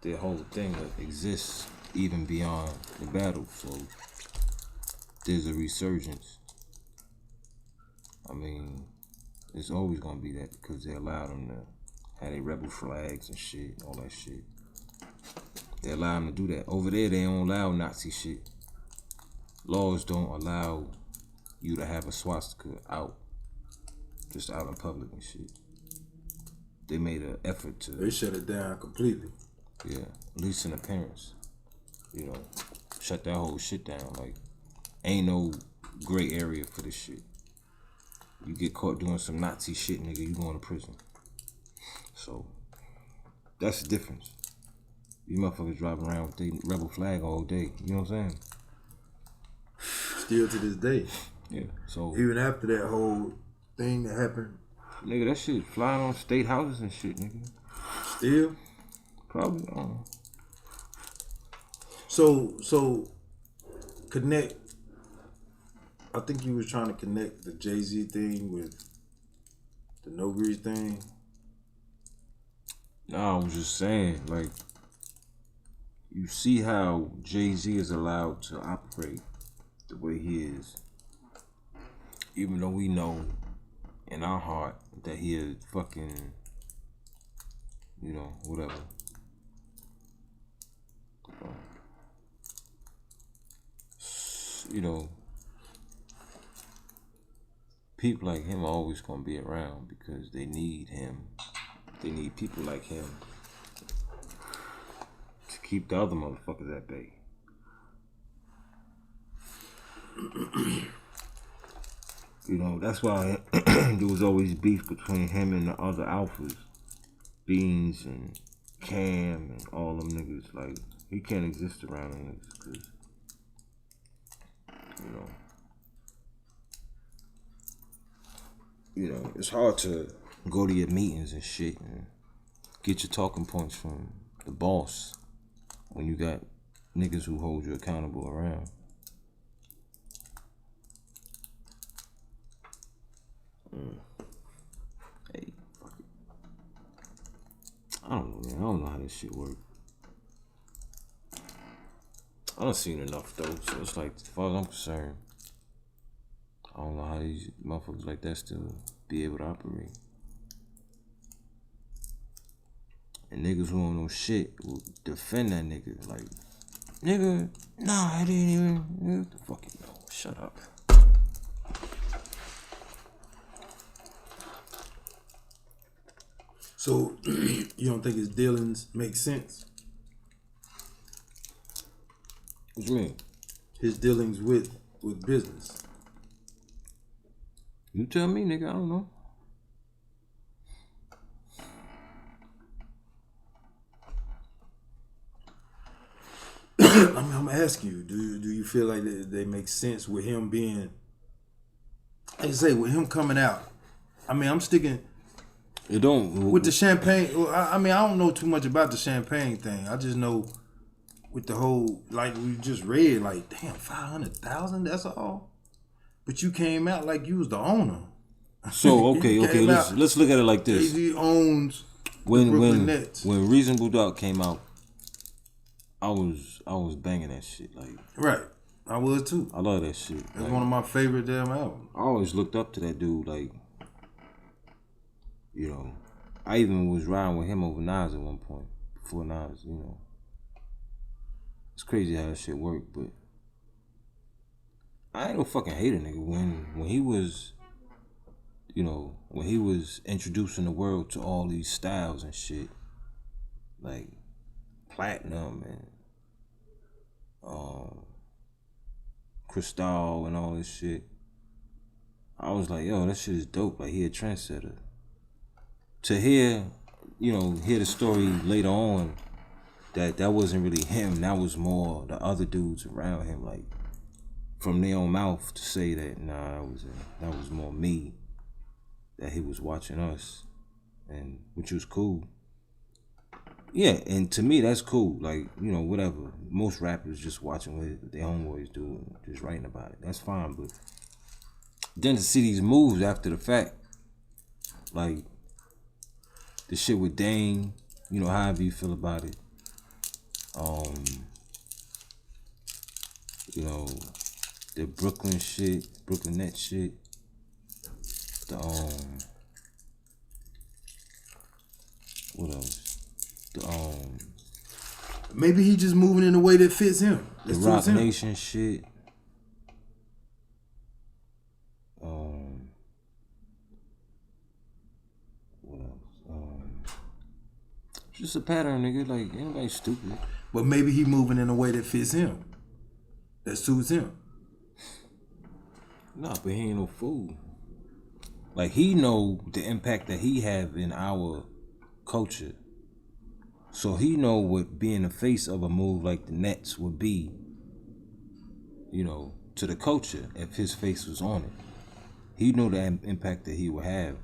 their whole thing to exist even beyond the battle. So there's a resurgence. I mean, it's always gonna be that because they allowed them to have their rebel flags and shit, all that shit. They allow them to do that. Over there, they don't allow Nazi shit. Laws don't allow you to have a swastika out, just out in public and shit. They made an effort to. They shut it down completely. Yeah, at least in appearance. You know, shut that whole shit down. Like, ain't no gray area for this shit. You get caught doing some Nazi shit, nigga, you going to prison. So, that's the difference. You motherfuckers driving around with their rebel flag all day. You know what I'm saying? Still to this day. Yeah, so. Even after that whole thing that happened. Nigga, that shit flying on state houses and shit, nigga. Still? Probably, I don't know. So, connect. I think you was trying to connect the Jay-Z thing with the No Grease thing. No, I was just saying, like, you see how Jay-Z is allowed to operate the way he is, even though we know in our heart that he is fucking, you know, whatever. You know, people like him are always gonna be around because they need him. They need people like him to keep the other motherfuckers at bay. You know, that's why there was always beef between him and the other alphas. Beans and Cam and all them niggas. Like, he can't exist around them niggas because, you know, it's hard to go to your meetings and shit and get your talking points from the boss when you got niggas who hold you accountable around. Hey, fuck it. know how this shit work. I done seen enough though, so it's like, as far as I'm concerned, I don't know how these motherfuckers like that still be able to operate. And niggas who don't know shit will defend that nigga. Like, nigga, nah, I didn't even. What the fuck you know? Shut up. So, you don't think his dealings make sense? What you mean? His dealings with business. You tell me, nigga. I don't know. I'm asking you, do you feel like they make sense with him being, like I say, with him coming out? I mean, I'm sticking It don't. with the champagne. I mean, I don't know too much about the champagne thing. I just know with the whole, like we just read, like, damn, 500,000, that's all. But you came out like you was the owner. So okay. Let's look at it like this. He owns when the Brooklyn Nets. When Reasonable Doubt came out, I was banging that shit. Like, Right, I was too. I love that shit. That's like, one of my favorite damn albums. I always looked up to that dude. Like, you know, I even was riding with him over Nas at one point before Nas. You know, it's crazy how that shit worked, but I ain't no fucking hater, nigga. When he was, you know, when he was introducing the world to all these styles and shit, like platinum and Cristal and all this shit, I was like, yo, that shit is dope. Like, he a trendsetter. To hear the story later on that wasn't really him, that was more the other dudes around him, like, from their own mouth to say that, nah, that was more me, that he was watching us, and which was cool. Yeah, and to me, that's cool. Like, you know, whatever. Most rappers just watching what their homeboys do and just writing about it. That's fine, but then to see these moves after the fact, like the shit with Dame, you know, however you feel about it. You know, the Brooklyn shit, Brooklyn Nets shit. The what else? Maybe he just moving in a way that fits him. The Rock Nation shit. What else? Just a pattern, nigga. Like, anybody stupid. But maybe he moving in a way that fits him, that suits him. Nah, but he ain't no fool. Like, he know the impact that he have in our culture. So he know what being the face of a move like the Nets would be, you know, to the culture if his face was on it. He knew the impact that he would have.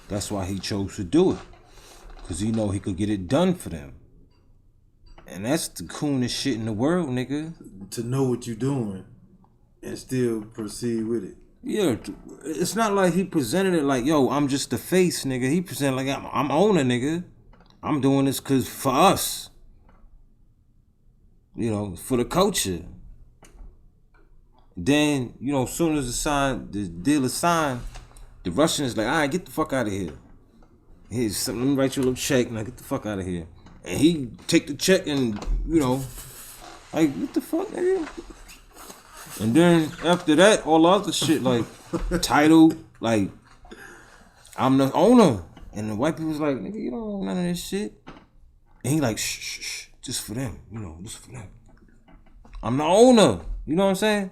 That's why he chose to do it. Because he know he could get it done for them. And that's the coolest shit in the world, nigga. To know what you're doing and still proceed with it. Yeah, it's not like he presented it like, yo, I'm just the face, nigga. He presented like, I'm owner, nigga. I'm doing this cause for us. You know, for the culture. Then, you know, as soon as the deal is signed, the Russian is like, all right, get the fuck out of here. Here's something, let me write you a little check, now get the fuck out of here. And he take the check and, you know, like, what the fuck, nigga? And then after that, all the other shit, like, title, like, I'm the owner. And the white people's like, nigga, you don't know none of this shit. And he like, shh, just for them, you know, just for them. I'm the owner, you know what I'm saying?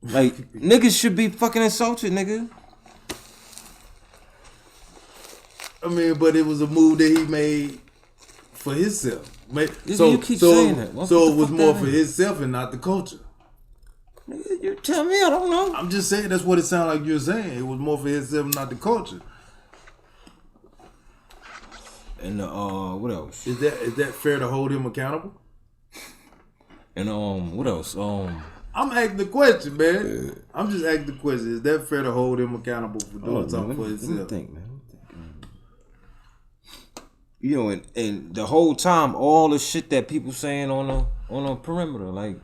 Like, niggas should be fucking insulted, nigga. I mean, but it was a move that he made for himself. You keep saying that. Well, so it was more for himself and not the culture. Nigga, you tell me, I don't know. I'm just saying, that's what it sounded like you're saying. It was more for himself and not the culture. And what else? Is that fair to hold him accountable? And what else? I'm asking the question, man. I'm just asking the question. Is that fair to hold him accountable for doing something for himself? Let me think, man. You know, and the whole time, all the shit that people saying on the perimeter, like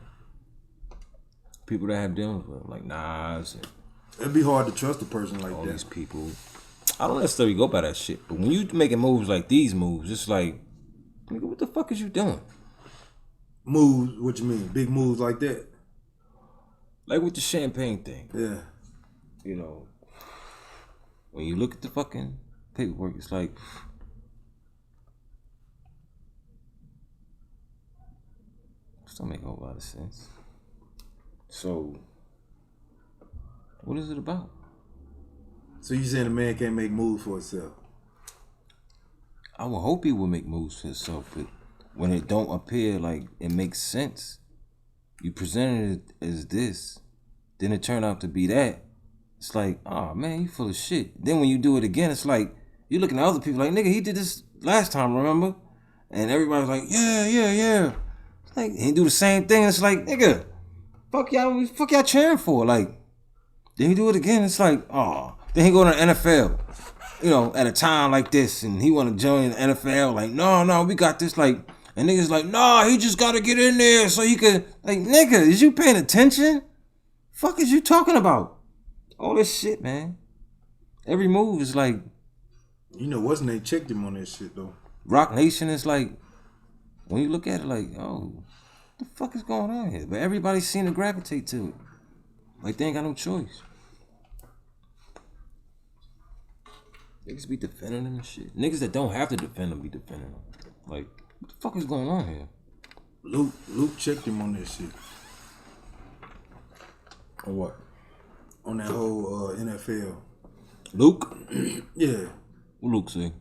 people that have dealings with them, like Nas and It'd be hard to trust a person like all that. these people. I don't necessarily go by that shit, but when you making moves like these moves, it's like, nigga, what the fuck is you doing? Moves, what you mean? Big moves like that? Like with the champagne thing. Yeah. You know, when you look at the fucking paperwork, it's like, this don't make a whole lot of sense. So, what is it about? So you saying a man can't make moves for himself? I would hope he would make moves for himself, but when it don't appear like it makes sense, you presented it as this, then it turned out to be that. It's like, oh man, you full of shit. Then when you do it again, it's like, you looking at other people like, nigga, he did this last time, remember? And everybody's like, yeah. It's like, he do the same thing. It's like, nigga, fuck y'all cheering for? Like, then he do it again. It's like, oh. Then he go to the NFL, you know, at a time like this, and he want to join the NFL. Like, no, we got this. Like, and niggas like, nah, he just got to get in there so he could, like, nigga, is you paying attention? Fuck is you talking about? All this shit, man. Every move is like, You know, what's name checked him on that shit though. Rock Nation is like, when you look at it, like, oh, what the fuck is going on here? But everybody seem to gravitate to it. Like, they ain't got no choice. Niggas be defending them and shit. Niggas that don't have to defend them be defending them. Like, what the fuck is going on here? Luke checked him on that shit. On what? On that whole NFL. Luke? Yeah. What Luke say?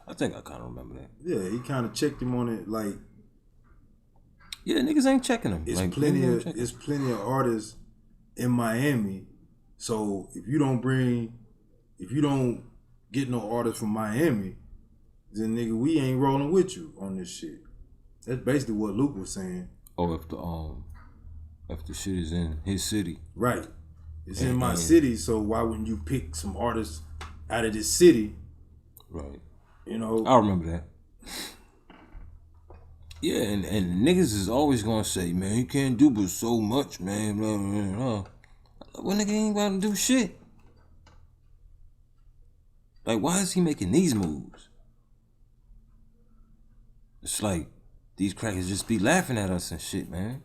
I think I kind of remember that. Yeah, he kind of checked him on it. Like, yeah, niggas ain't checking him. it's like, plenty of artists in Miami. So if you don't get no artists from Miami, then nigga, we ain't rolling with you on this shit. That's basically what Luke was saying. Oh, if the shit is in his city. Right. It's in my city, so why wouldn't you pick some artists out of this city? Right. You know? I remember that. Yeah, and niggas is always gonna say, man, you can't do but so much, man, blah, blah, blah. Well, nigga ain't about to do shit. Like, why is he making these moves? It's like, these crackers just be laughing at us and shit, man.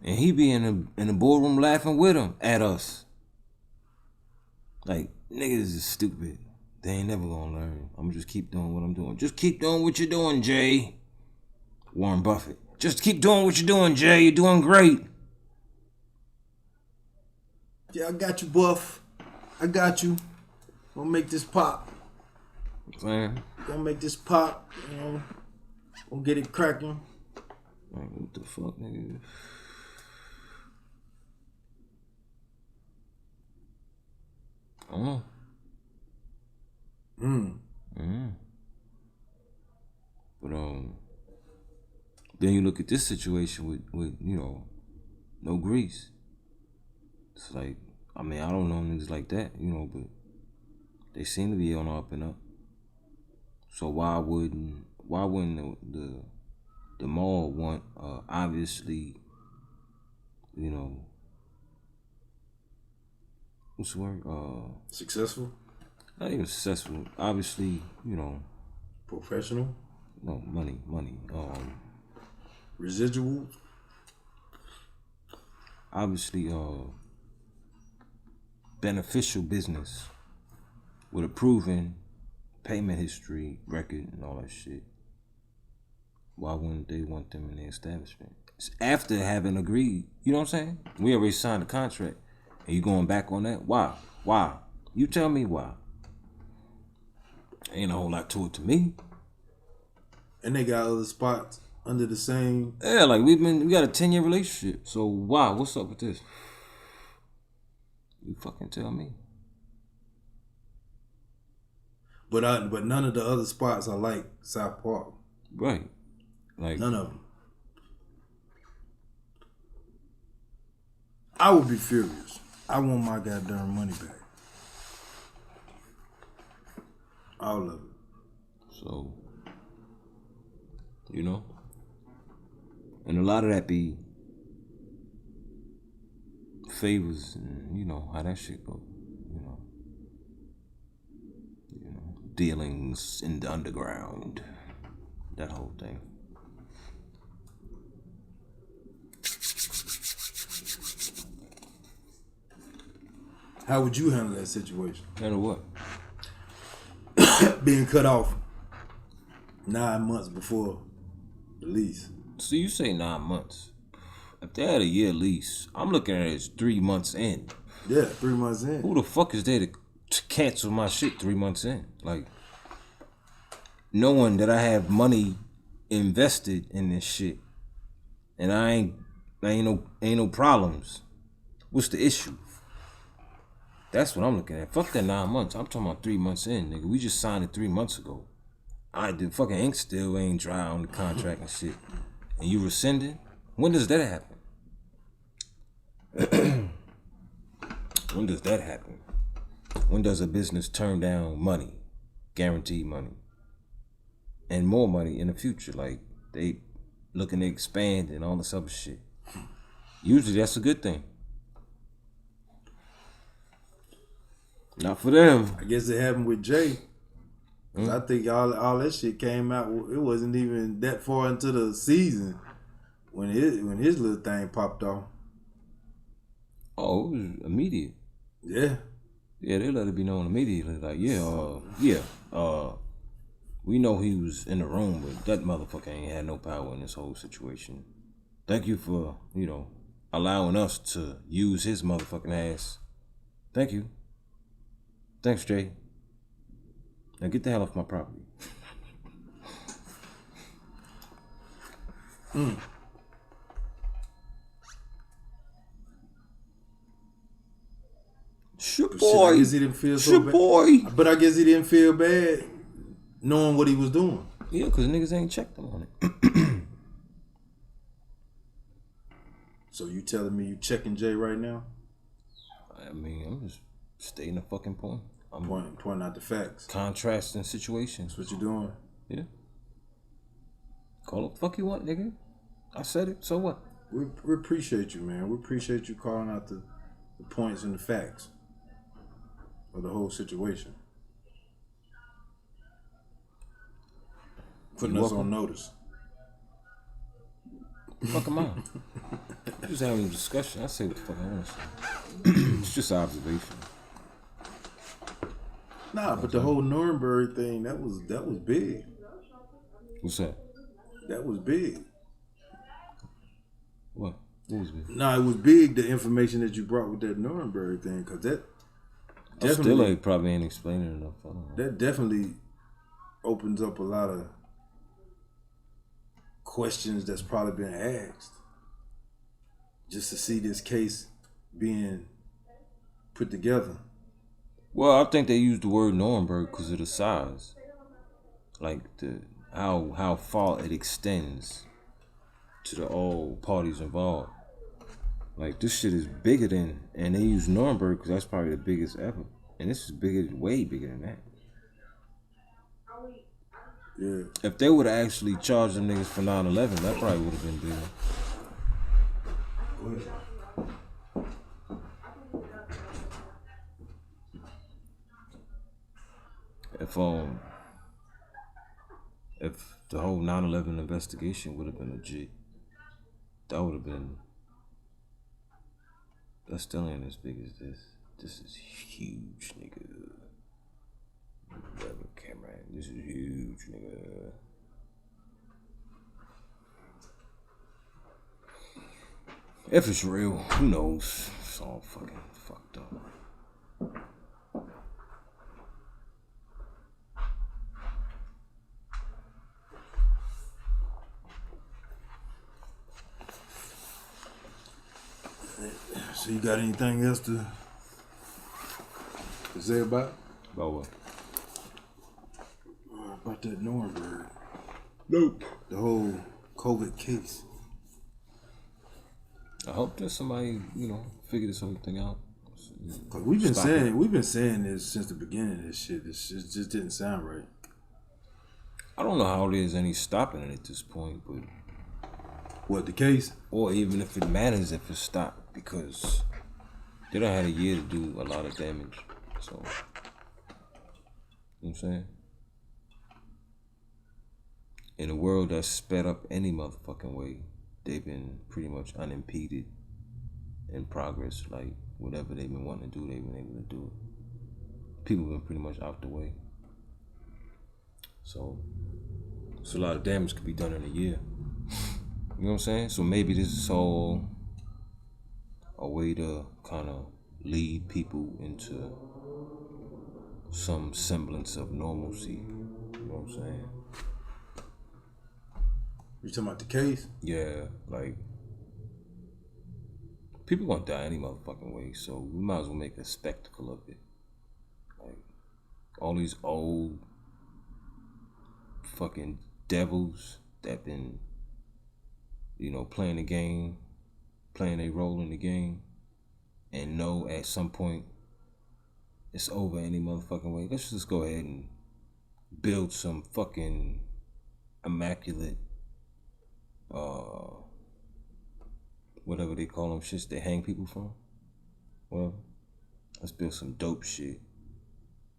And he be in the boardroom laughing with him, at us. Like, niggas is stupid. They ain't never gonna learn. I'm gonna just keep doing what I'm doing. Just keep doing what you're doing, Jay. Warren Buffett. Just keep doing what you're doing, Jay. You're doing great. Yeah, I got you, Buff. I got you. Gonna make this pop. Man. Gonna make this pop, you know. Gonna get it cracking. Like, what the fuck, nigga? I don't know. But then you look at this situation with you know, no grease. It's like, I mean, I don't know niggas like that, you know, but they seem to be on the up and up. So why wouldn't the mall want obviously, you know, what's the word? Successful? Not even successful. Obviously, you know. Professional? No, money. Residual? Obviously, beneficial business with a proven payment history record and all that shit. Why wouldn't they want them in the establishment? It's after having agreed. You know what I'm saying? We already signed the contract. And you going back on that? Why? You tell me why. Ain't a whole lot to it to me. And they got other spots under the same. Yeah, like we got a 10-year relationship. So why? What's up with this? You fucking tell me. But none of the other spots are like South Park. Right. Like none of them. I would be furious. I want my goddamn money back. All of it. So, and a lot of that be favors and how that shit go. Dealings in the underground. That whole thing. How would you handle that situation? Handle what? Being cut off 9 months before the lease. So you say 9 months. If they had a year lease, I'm looking at it as 3 months in. Yeah, 3 months in. Who the fuck is there to cancel my shit 3 months in? Like, knowing that I have money invested in this shit, and ain't no problems. What's the issue? That's what I'm looking at. Fuck that 9 months. I'm talking about 3 months in, nigga. We just signed it 3 months ago. The fucking ink still ain't dry on the contract and shit. And you rescinded? When does that happen? When does that happen? When does a business turn down money? Guaranteed money. And more money in the future. Like, they looking to expand and all this other shit. Usually that's a good thing. Not for them. I guess it happened with Jay. I think all that shit came out. It wasn't even that far into the season when his little thing popped off. Oh, it was immediate. Yeah. Yeah, they let it be known immediately. Like, we know he was in the room, but that motherfucker ain't had no power in this whole situation. Thank you for, allowing us to use his motherfucking ass. Thank you. Thanks, Jay. Now get the hell off my property. Shit, boy. I guess he didn't feel so bad. Boy. But I guess he didn't feel bad knowing what he was doing. Yeah, because niggas ain't checked him on it. So you telling me you checking Jay right now? I mean, I'm just stating the fucking point. I'm pointing out the facts. Contrasting situations. That's what you doing. Yeah. Call it the fuck you want, nigga. I said it, so what? We appreciate you, man. We appreciate you calling out the points and the facts of the whole situation. Putting us on notice. Fuck am I? Just having a discussion. I say what the fuck I want to say. It's just observation. Nah, but the whole Nuremberg thing, that was big. What's that? That was big. What? What was big? Nah, it was big, the information that you brought with that Nuremberg thing, because that definitely... Still probably ain't explaining enough. I don't know. That definitely opens up a lot of questions that's probably been asked just to see this case being put together. Well, I think they used the word Nuremberg because of the size, like how far it extends to all parties involved. Like, this shit is bigger than, and they use Nuremberg because that's probably the biggest ever, and this is way bigger than that. Yeah. If they would have actually charged them niggas for 9/11, that probably would have been bigger. Go ahead. If the whole 9/11 investigation would have been legit, that would have been. That still ain't as big as this. This is huge, nigga. Grab a camera. This is huge, nigga. If it's real, who knows? It's all fucking fucked up. So you got anything else to say about? About what? About that Nuremberg. Nope. The whole COVID case. I hope that somebody, figure this whole thing out. Cause we've been saying this since the beginning of this shit. This shit just didn't sound right. I don't know how there's any stopping it at this point, but what the case? Or even if it matters if it stopped, because they done had a year to do a lot of damage. So, you know what I'm saying? In a world that's sped up any motherfucking way, they've been pretty much unimpeded in progress. Like, whatever they've been wanting to do, they've been able to do it. People have been pretty much out the way. So a lot of damage could be done in a year. You know what I'm saying? So maybe this is all a way to kind of lead people into some semblance of normalcy. You know what I'm saying? You talking about the case? Yeah, like, people gonna die any motherfucking way, so we might as well make a spectacle of it. Like, all these old fucking devils that been, you know, playing the game, playing a role in the game, and know at some point it's over any motherfucking way. Let's just go ahead and build some fucking immaculate, whatever they call them shits they hang people from. Well, let's build some dope shit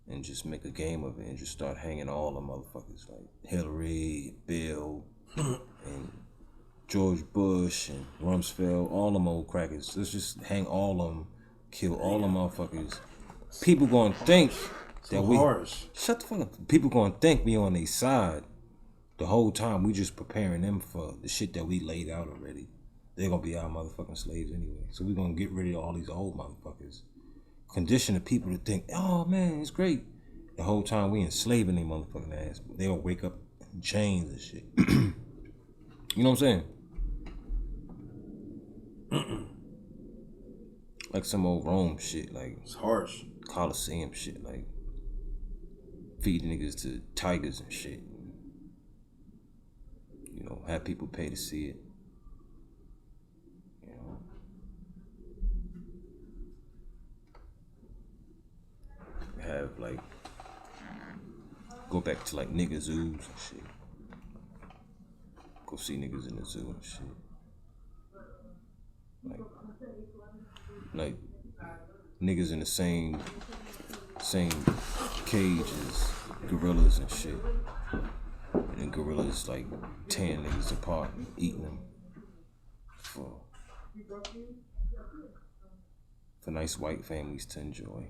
and just make a game of it and just start hanging all the motherfuckers like Hillary, Bill, and George Bush and Rumsfeld, all them old crackers. Let's just hang all of them, kill all the motherfuckers. People gonna think that we harsh. Shut the fuck up. People gonna think we on their side the whole time. We just preparing them for the shit that we laid out already. They're gonna be our motherfucking slaves anyway. So we're gonna get rid of all these old motherfuckers. Condition the people to think, oh man, it's great. The whole time we enslaving their motherfucking ass. They gonna wake up in chains and shit. You know what I'm saying? Like some old Rome shit, like it's harsh. Colosseum shit, like feeding niggas to tigers and shit. You know, have people pay to see it. You know, have like go back to like nigga zoos and shit. Go see niggas in the zoo and shit. Like niggas in the same cage as gorillas and shit. And then gorillas like tearing niggas apart and eating them for nice white families to enjoy.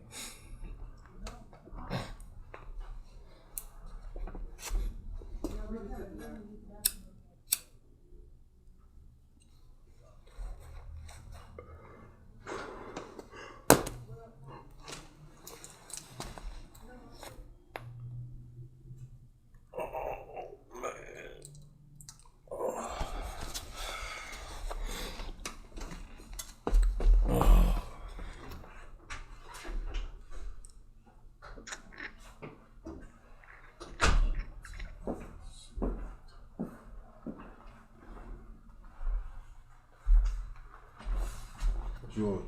Sure.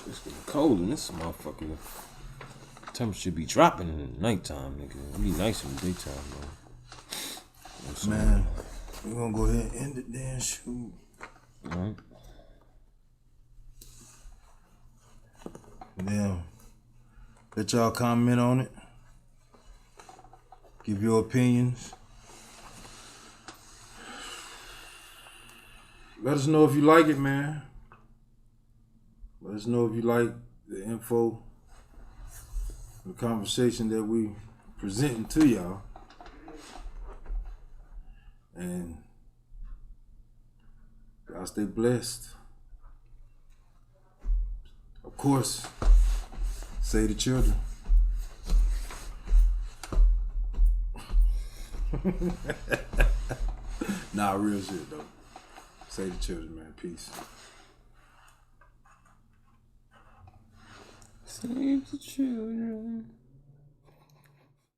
It's getting cold in this motherfucker. Temperature should be dropping in the nighttime, nigga. It'd be nice in the daytime, though. Man, we're gonna go ahead and end it then, shoot. Alright. Yeah. Let y'all comment on it. Give your opinions. Let us know if you like it, man. Let us know if you like the info, the conversation that we presenting to y'all. And y'all stay blessed. Of course, save the children. Nah, real shit though. Save the children, man. Peace. Save the children.